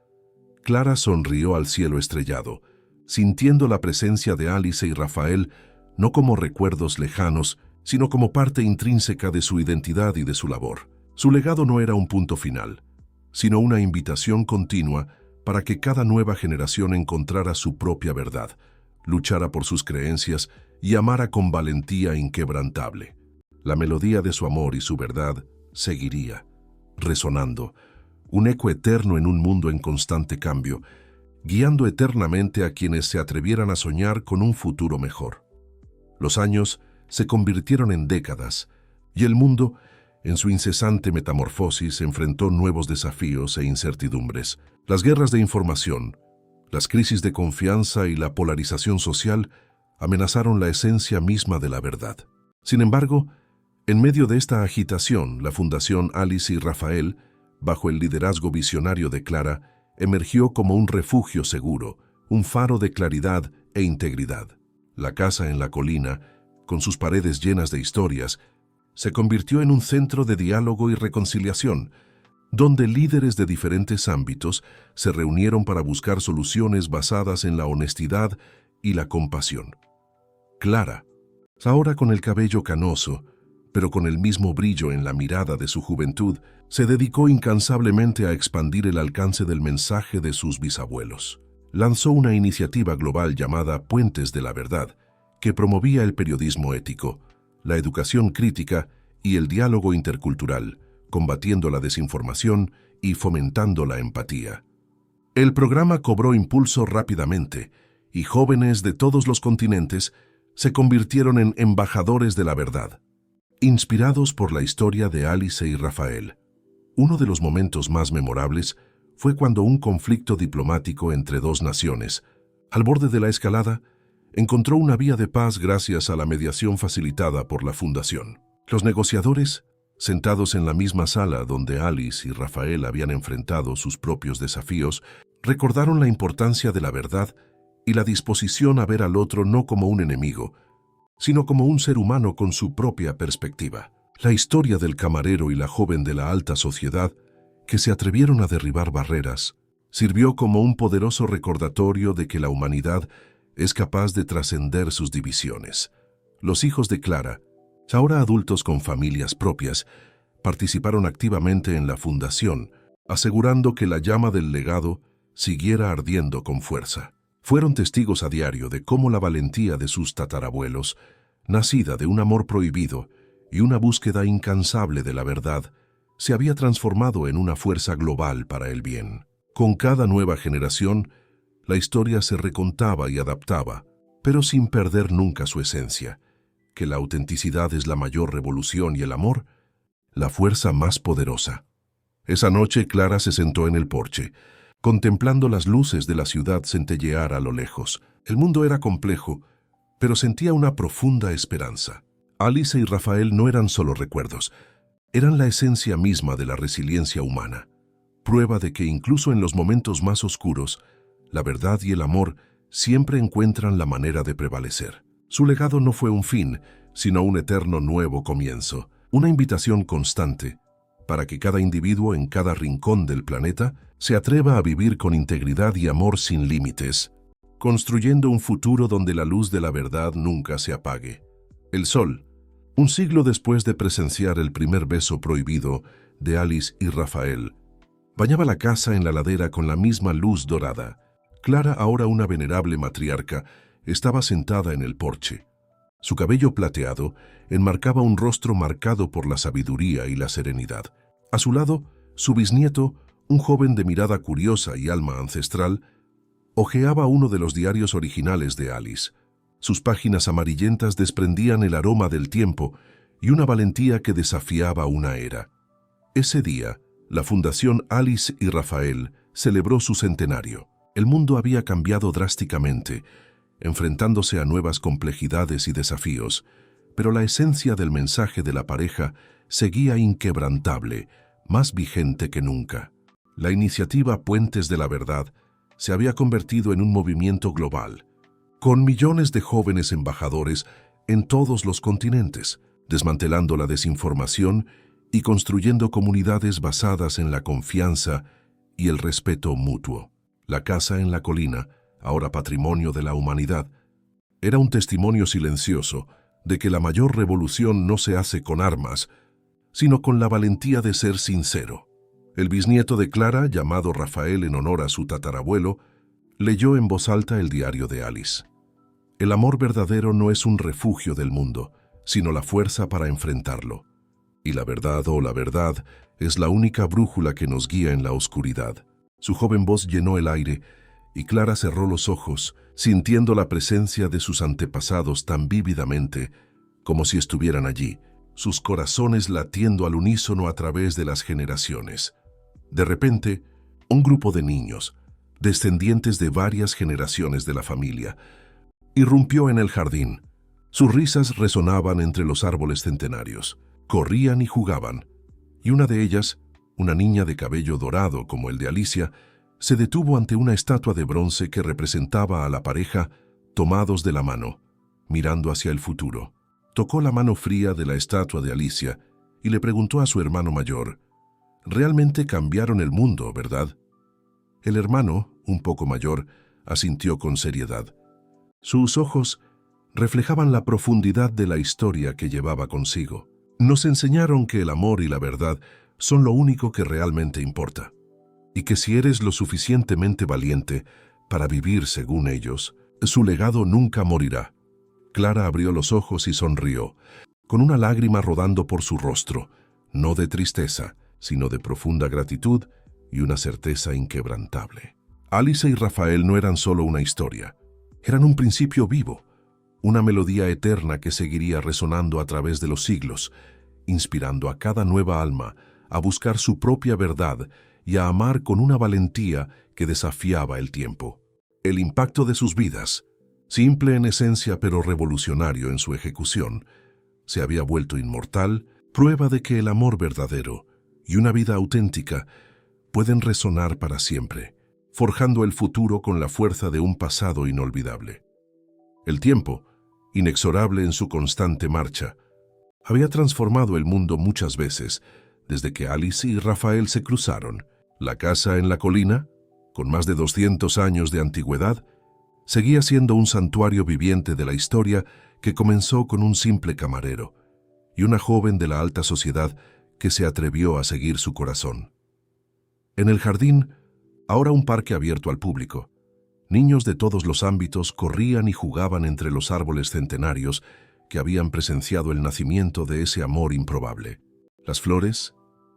Clara sonrió al cielo estrellado, sintiendo la presencia de Alice y Rafael no como recuerdos lejanos, sino como parte intrínseca de su identidad y de su labor. Su legado no era un punto final, sino una invitación continua para que cada nueva generación encontrara su propia verdad, luchara por sus creencias y amara con valentía inquebrantable. La melodía de su amor y su verdad seguiría, resonando, un eco eterno en un mundo en constante cambio, guiando eternamente a quienes se atrevieran a soñar con un futuro mejor. Los años se convirtieron en décadas, y el mundo, en su incesante metamorfosis, enfrentó nuevos desafíos e incertidumbres. Las guerras de información, las crisis de confianza y la polarización social amenazaron la esencia misma de la verdad. Sin embargo, en medio de esta agitación, la Fundación Alice y Rafael, bajo el liderazgo visionario de Clara, emergió como un refugio seguro, un faro de claridad e integridad. La Casa en la Colina, con sus paredes llenas de historias, se convirtió en un centro de diálogo y reconciliación, donde líderes de diferentes ámbitos se reunieron para buscar soluciones basadas en la honestidad y la compasión. Clara, ahora con el cabello canoso, pero con el mismo brillo en la mirada de su juventud, se dedicó incansablemente a expandir el alcance del mensaje de sus bisabuelos. Lanzó una iniciativa global llamada Puentes de la Verdad, que promovía el periodismo ético, la educación crítica y el diálogo intercultural, combatiendo la desinformación y fomentando la empatía. El programa cobró impulso rápidamente, y jóvenes de todos los continentes se convirtieron en embajadores de la verdad, inspirados por la historia de Alice y Rafael. Uno de los momentos más memorables fue cuando un conflicto diplomático entre dos naciones, al borde de la escalada, encontró una vía de paz gracias a la mediación facilitada por la Fundación. Los negociadores, sentados en la misma sala donde Alice y Rafael habían enfrentado sus propios desafíos, recordaron la importancia de la verdad y la disposición a ver al otro no como un enemigo, sino como un ser humano con su propia perspectiva. La historia del camarero y la joven de la alta sociedad, que se atrevieron a derribar barreras, sirvió como un poderoso recordatorio de que la humanidad es capaz de trascender sus divisiones. Los hijos de Clara, ahora adultos con familias propias, participaron activamente en la fundación, asegurando que la llama del legado siguiera ardiendo con fuerza. Fueron testigos a diario de cómo la valentía de sus tatarabuelos, nacida de un amor prohibido y una búsqueda incansable de la verdad, se había transformado en una fuerza global para el bien. Con cada nueva generación, la historia se recontaba y adaptaba, pero sin perder nunca su esencia, que la autenticidad es la mayor revolución y el amor, la fuerza más poderosa. Esa noche Clara se sentó en el porche, contemplando las luces de la ciudad centellear a lo lejos. El mundo era complejo, pero sentía una profunda esperanza. Alice y Rafael no eran solo recuerdos, eran la esencia misma de la resiliencia humana, prueba de que incluso en los momentos más oscuros, la verdad y el amor siempre encuentran la manera de prevalecer. Su legado no fue un fin, sino un eterno nuevo comienzo, una invitación constante para que cada individuo en cada rincón del planeta se atreva a vivir con integridad y amor sin límites, construyendo un futuro donde la luz de la verdad nunca se apague. El sol, un siglo después de presenciar el primer beso prohibido de Alice y Rafael, bañaba la casa en la ladera con la misma luz dorada. Clara, ahora una venerable matriarca, estaba sentada en el porche. Su cabello plateado enmarcaba un rostro marcado por la sabiduría y la serenidad. A su lado, su bisnieto, un joven de mirada curiosa y alma ancestral, hojeaba uno de los diarios originales de Alice. Sus páginas amarillentas desprendían el aroma del tiempo y una valentía que desafiaba una era. Ese día, la Fundación Alice y Rafael celebró su centenario. El mundo había cambiado drásticamente, enfrentándose a nuevas complejidades y desafíos, pero la esencia del mensaje de la pareja seguía inquebrantable, más vigente que nunca. La iniciativa Puentes de la Verdad se había convertido en un movimiento global, con millones de jóvenes embajadores en todos los continentes, desmantelando la desinformación y construyendo comunidades basadas en la confianza y el respeto mutuo. La casa en la colina, ahora patrimonio de la humanidad, era un testimonio silencioso de que la mayor revolución no se hace con armas, sino con la valentía de ser sincero. El bisnieto de Clara, llamado Rafael en honor a su tatarabuelo, leyó en voz alta el diario de Alice. El amor verdadero no es un refugio del mundo, sino la fuerza para enfrentarlo. Y la verdad es la única brújula que nos guía en la oscuridad. Su joven voz llenó el aire y Clara cerró los ojos, sintiendo la presencia de sus antepasados tan vívidamente como si estuvieran allí, sus corazones latiendo al unísono a través de las generaciones. De repente, un grupo de niños, descendientes de varias generaciones de la familia, irrumpió en el jardín. Sus risas resonaban entre los árboles centenarios. Corrían y jugaban, y una de ellas, una niña de cabello dorado como el de Alicia, se detuvo ante una estatua de bronce que representaba a la pareja tomados de la mano, mirando hacia el futuro. Tocó la mano fría de la estatua de Alicia y le preguntó a su hermano mayor, realmente cambiaron el mundo, ¿verdad? El hermano, un poco mayor, asintió con seriedad. Sus ojos reflejaban la profundidad de la historia que llevaba consigo. Nos enseñaron que el amor y la verdad son lo único que realmente importa, y que si eres lo suficientemente valiente para vivir según ellos, su legado nunca morirá. Clara abrió los ojos y sonrió, con una lágrima rodando por su rostro, no de tristeza, sino de profunda gratitud y una certeza inquebrantable. Alice y Rafael no eran solo una historia, eran un principio vivo, una melodía eterna que seguiría resonando a través de los siglos, inspirando a cada nueva alma a buscar su propia verdad y a amar con una valentía que desafiaba el tiempo. El impacto de sus vidas, simple en esencia pero revolucionario en su ejecución, se había vuelto inmortal, prueba de que el amor verdadero y una vida auténtica pueden resonar para siempre, forjando el futuro con la fuerza de un pasado inolvidable. El tiempo, inexorable en su constante marcha, había transformado el mundo muchas veces desde que Alice y Rafael se cruzaron. La casa en la colina, con más de 200 años de antigüedad, seguía siendo un santuario viviente de la historia que comenzó con un simple camarero y una joven de la alta sociedad que se atrevió a seguir su corazón. En el jardín, ahora un parque abierto al público, niños de todos los ámbitos corrían y jugaban entre los árboles centenarios que habían presenciado el nacimiento de ese amor improbable. Las flores,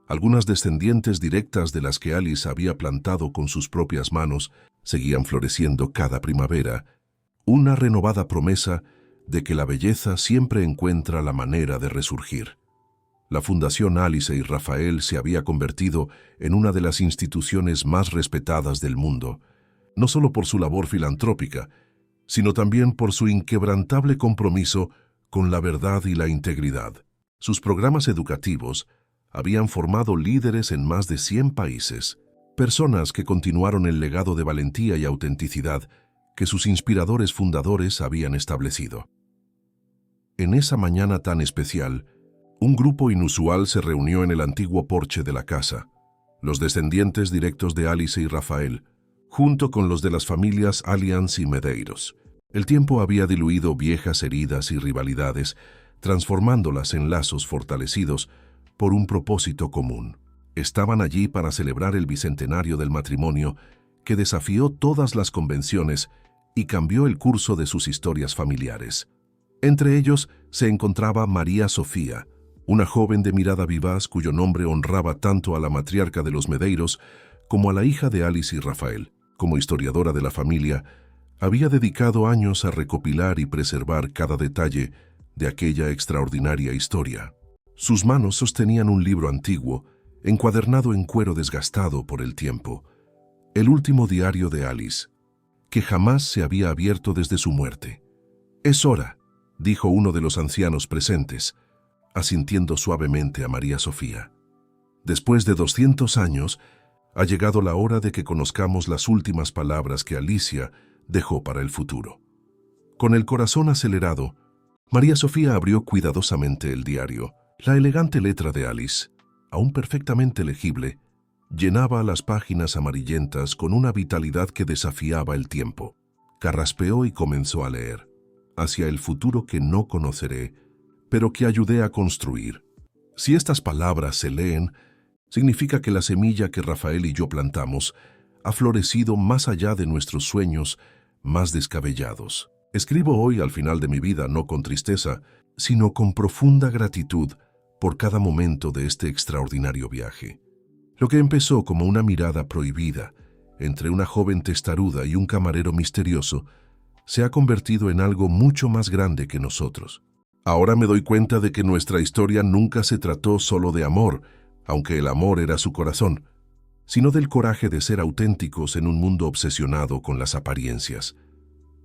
algunas descendientes directas de las que Alice había plantado con sus propias manos, seguían floreciendo cada primavera, una renovada promesa de que la belleza siempre encuentra la manera de resurgir. La Fundación Alice y Rafael se había convertido en una de las instituciones más respetadas del mundo, no solo por su labor filantrópica, sino también por su inquebrantable compromiso con la verdad y la integridad. Sus programas educativos habían formado líderes en más de 100 países, personas que continuaron el legado de valentía y autenticidad que sus inspiradores fundadores habían establecido. En esa mañana tan especial, un grupo inusual se reunió en el antiguo porche de la casa, los descendientes directos de Alice y Rafael, junto con los de las familias Allianz y Medeiros. El tiempo había diluido viejas heridas y rivalidades, transformándolas en lazos fortalecidos por un propósito común. Estaban allí para celebrar el bicentenario del matrimonio que desafió todas las convenciones y cambió el curso de sus historias familiares. Entre ellos se encontraba María Sofía, una joven de mirada vivaz cuyo nombre honraba tanto a la matriarca de los Medeiros como a la hija de Alice y Rafael. Como historiadora de la familia, había dedicado años a recopilar y preservar cada detalle de aquella extraordinaria historia. Sus manos sostenían un libro antiguo, encuadernado en cuero desgastado por el tiempo, el último diario de Alice, que jamás se había abierto desde su muerte. «Es hora», dijo uno de los ancianos presentes, asintiendo suavemente a María Sofía. «Después de 200 años, ha llegado la hora de que conozcamos las últimas palabras que Alicia dejó para el futuro». Con el corazón acelerado, María Sofía abrió cuidadosamente el diario. La elegante letra de Alice, aún perfectamente legible, llenaba las páginas amarillentas con una vitalidad que desafiaba el tiempo. Carraspeó y comenzó a leer. «Hacia el futuro que no conoceré, pero que ayudé a construir». Si estas palabras se leen, significa que la semilla que Rafael y yo plantamos ha florecido más allá de nuestros sueños más descabellados. Escribo hoy al final de mi vida no con tristeza, sino con profunda gratitud por cada momento de este extraordinario viaje. Lo que empezó como una mirada prohibida entre una joven testaruda y un camarero misterioso se ha convertido en algo mucho más grande que nosotros. Ahora me doy cuenta de que nuestra historia nunca se trató solo de amor, aunque el amor era su corazón, sino del coraje de ser auténticos en un mundo obsesionado con las apariencias.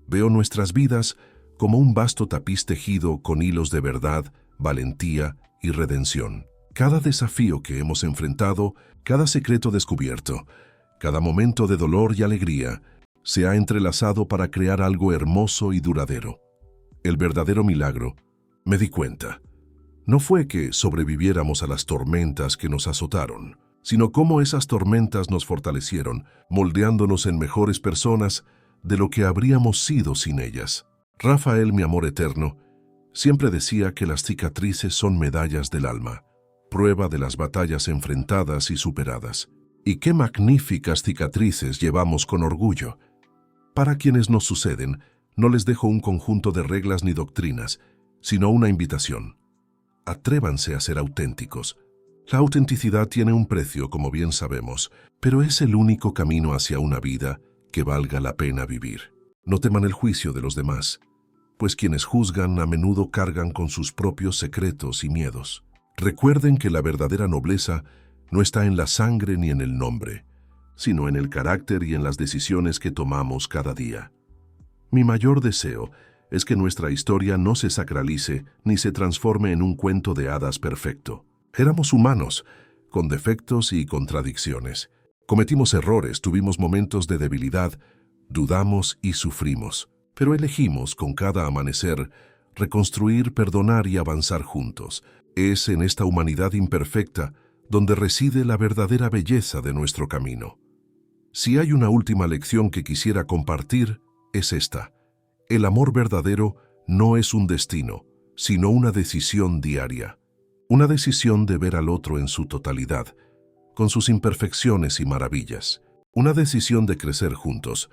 Veo nuestras vidas como un vasto tapiz tejido con hilos de verdad, valentía y redención. Cada desafío que hemos enfrentado, cada secreto descubierto, cada momento de dolor y alegría, se ha entrelazado para crear algo hermoso y duradero. El verdadero milagro, me di cuenta, no fue que sobreviviéramos a las tormentas que nos azotaron, sino cómo esas tormentas nos fortalecieron, moldeándonos en mejores personas de lo que habríamos sido sin ellas. Rafael, mi amor eterno, siempre decía que las cicatrices son medallas del alma, prueba de las batallas enfrentadas y superadas. Y qué magníficas cicatrices llevamos con orgullo. Para quienes nos suceden, no les dejo un conjunto de reglas ni doctrinas, sino una invitación. Atrévanse a ser auténticos. La autenticidad tiene un precio, como bien sabemos, pero es el único camino hacia una vida que valga la pena vivir. No teman el juicio de los demás, pues quienes juzgan a menudo cargan con sus propios secretos y miedos. Recuerden que la verdadera nobleza no está en la sangre ni en el nombre, sino en el carácter y en las decisiones que tomamos cada día. Mi mayor deseo es que nuestra historia no se sacralice ni se transforme en un cuento de hadas perfecto. Éramos humanos, con defectos y contradicciones. Cometimos errores, tuvimos momentos de debilidad, dudamos y sufrimos, pero elegimos con cada amanecer reconstruir, perdonar y avanzar juntos. Es en esta humanidad imperfecta donde reside la verdadera belleza de nuestro camino. Si hay una última lección que quisiera compartir, es esta. El amor verdadero no es un destino, sino una decisión diaria. Una decisión de ver al otro en su totalidad, con sus imperfecciones y maravillas. Una decisión de crecer juntos,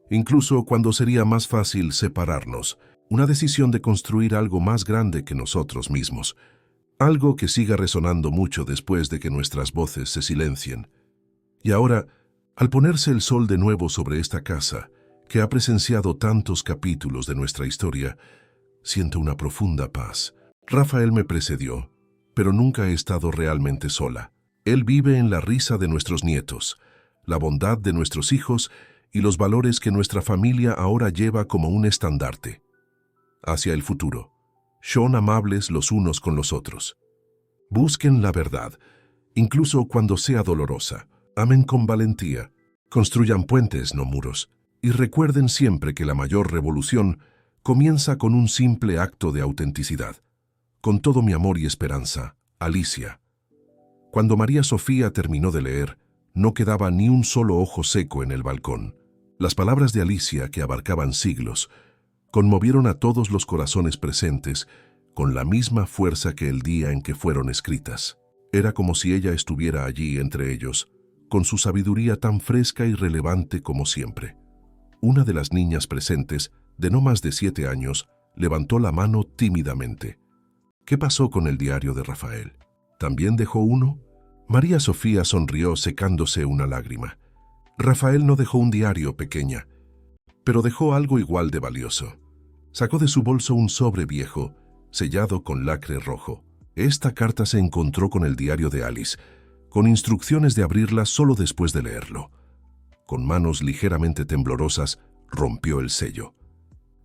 incluso cuando sería más fácil separarnos. Una decisión de construir algo más grande que nosotros mismos. Algo que siga resonando mucho después de que nuestras voces se silencien. Y ahora, al ponerse el sol de nuevo sobre esta casa, que ha presenciado tantos capítulos de nuestra historia, siento una profunda paz. Rafael me precedió, pero nunca he estado realmente sola. Él vive en la risa de nuestros nietos, la bondad de nuestros hijos y los valores que nuestra familia ahora lleva como un estandarte. Hacia el futuro, son amables los unos con los otros. Busquen la verdad, incluso cuando sea dolorosa. Amen con valentía. Construyan puentes, no muros. Y recuerden siempre que la mayor revolución comienza con un simple acto de autenticidad. Con todo mi amor y esperanza, Alicia. Cuando María Sofía terminó de leer, no quedaba ni un solo ojo seco en el balcón. Las palabras de Alicia, que abarcaban siglos, conmovieron a todos los corazones presentes con la misma fuerza que el día en que fueron escritas. Era como si ella estuviera allí entre ellos, con su sabiduría tan fresca y relevante como siempre. Una de las niñas presentes, de no más de 7 años, levantó la mano tímidamente. ¿Qué pasó con el diario de Rafael? ¿También dejó uno? María Sofía sonrió secándose una lágrima. Rafael no dejó un diario, pequeña, pero dejó algo igual de valioso. Sacó de su bolso un sobre viejo, sellado con lacre rojo. Esta carta se encontró con el diario de Alice, con instrucciones de abrirla solo después de leerlo. Con manos ligeramente temblorosas, rompió el sello.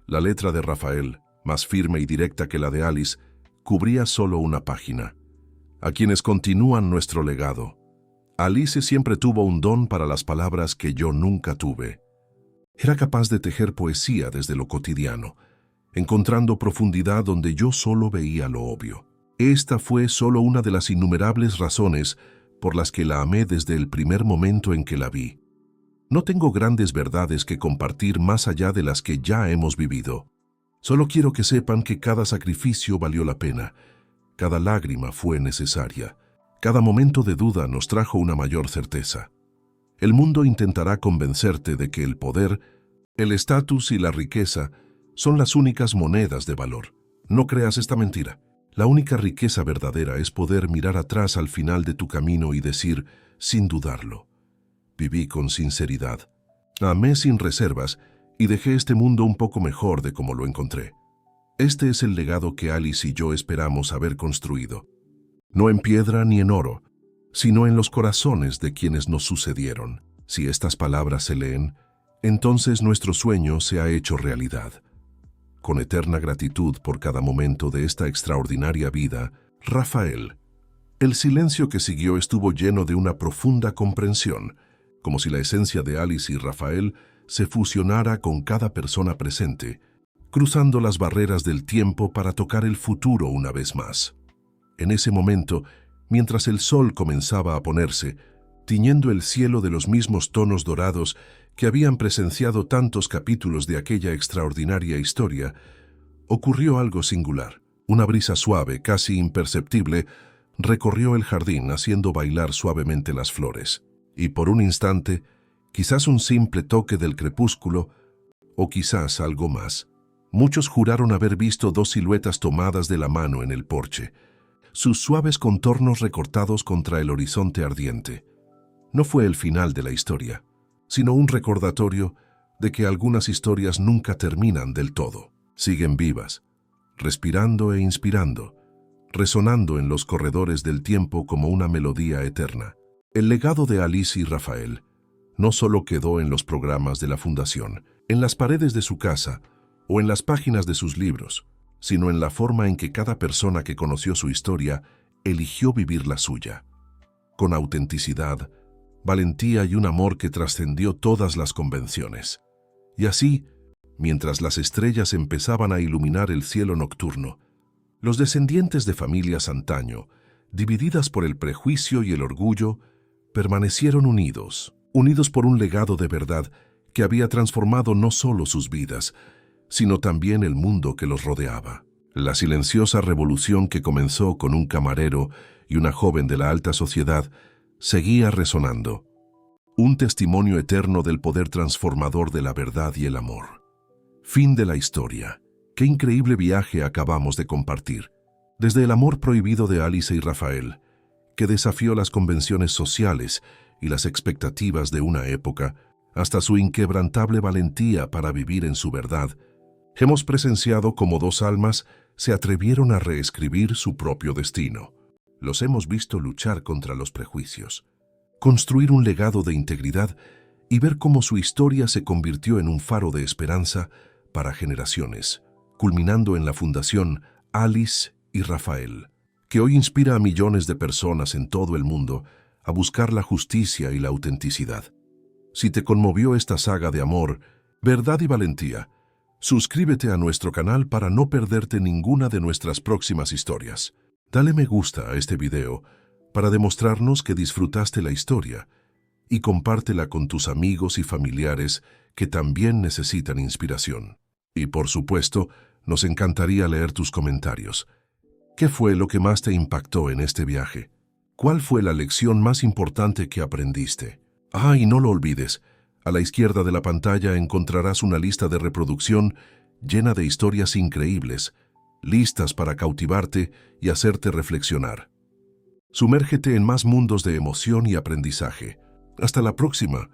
La letra de Rafael, más firme y directa que la de Alice, cubría solo una página. A quienes continúan nuestro legado. Alice siempre tuvo un don para las palabras que yo nunca tuve. Era capaz de tejer poesía desde lo cotidiano, encontrando profundidad donde yo solo veía lo obvio. Esta fue solo una de las innumerables razones por las que la amé desde el primer momento en que la vi. No tengo grandes verdades que compartir más allá de las que ya hemos vivido. Solo quiero que sepan que cada sacrificio valió la pena, cada lágrima fue necesaria, cada momento de duda nos trajo una mayor certeza. El mundo intentará convencerte de que el poder, el estatus y la riqueza son las únicas monedas de valor. No creas esta mentira. La única riqueza verdadera es poder mirar atrás al final de tu camino y decir, sin dudarlo, viví con sinceridad, amé sin reservas y dejé este mundo un poco mejor de como lo encontré. Este es el legado que Alice y yo esperamos haber construido. No en piedra ni en oro, sino en los corazones de quienes nos sucedieron. Si estas palabras se leen, entonces nuestro sueño se ha hecho realidad. Con eterna gratitud por cada momento de esta extraordinaria vida, Rafael. El silencio que siguió estuvo lleno de una profunda comprensión, como si la esencia de Alice y Rafael se fusionara con cada persona presente, cruzando las barreras del tiempo para tocar el futuro una vez más. En ese momento, mientras el sol comenzaba a ponerse, tiñendo el cielo de los mismos tonos dorados que habían presenciado tantos capítulos de aquella extraordinaria historia, ocurrió algo singular. Una brisa suave, casi imperceptible, recorrió el jardín haciendo bailar suavemente las flores. Y por un instante, quizás un simple toque del crepúsculo, o quizás algo más, muchos juraron haber visto dos siluetas tomadas de la mano en el porche, sus suaves contornos recortados contra el horizonte ardiente. No fue el final de la historia, sino un recordatorio de que algunas historias nunca terminan del todo. Siguen vivas, respirando e inspirando, resonando en los corredores del tiempo como una melodía eterna. El legado de Alice y Rafael no solo quedó en los programas de la Fundación, en las paredes de su casa o en las páginas de sus libros, sino en la forma en que cada persona que conoció su historia eligió vivir la suya, con autenticidad, valentía y un amor que trascendió todas las convenciones. Y así, mientras las estrellas empezaban a iluminar el cielo nocturno, los descendientes de familias antaño, divididas por el prejuicio y el orgullo, permanecieron unidos por un legado de verdad que había transformado no solo sus vidas, sino también el mundo que los rodeaba. La silenciosa revolución que comenzó con un camarero y una joven de la alta sociedad seguía resonando, un testimonio eterno del poder transformador de la verdad y el amor. Fin de la historia. Qué increíble viaje acabamos de compartir. Desde el amor prohibido de Alice y Rafael, que desafió las convenciones sociales y las expectativas de una época, hasta su inquebrantable valentía para vivir en su verdad, hemos presenciado cómo dos almas se atrevieron a reescribir su propio destino. Los hemos visto luchar contra los prejuicios, construir un legado de integridad y ver cómo su historia se convirtió en un faro de esperanza para generaciones, culminando en la Fundación Alice y Rafael, que hoy inspira a millones de personas en todo el mundo a buscar la justicia y la autenticidad. Si te conmovió esta saga de amor, verdad y valentía, suscríbete a nuestro canal para no perderte ninguna de nuestras próximas historias. Dale me gusta a este video para demostrarnos que disfrutaste la historia y compártela con tus amigos y familiares que también necesitan inspiración. Y por supuesto, nos encantaría leer tus comentarios. ¿Qué fue lo que más te impactó en este viaje? ¿Cuál fue la lección más importante que aprendiste? Y no lo olvides, a la izquierda de la pantalla encontrarás una lista de reproducción llena de historias increíbles, listas para cautivarte y hacerte reflexionar. Sumérgete en más mundos de emoción y aprendizaje. Hasta la próxima.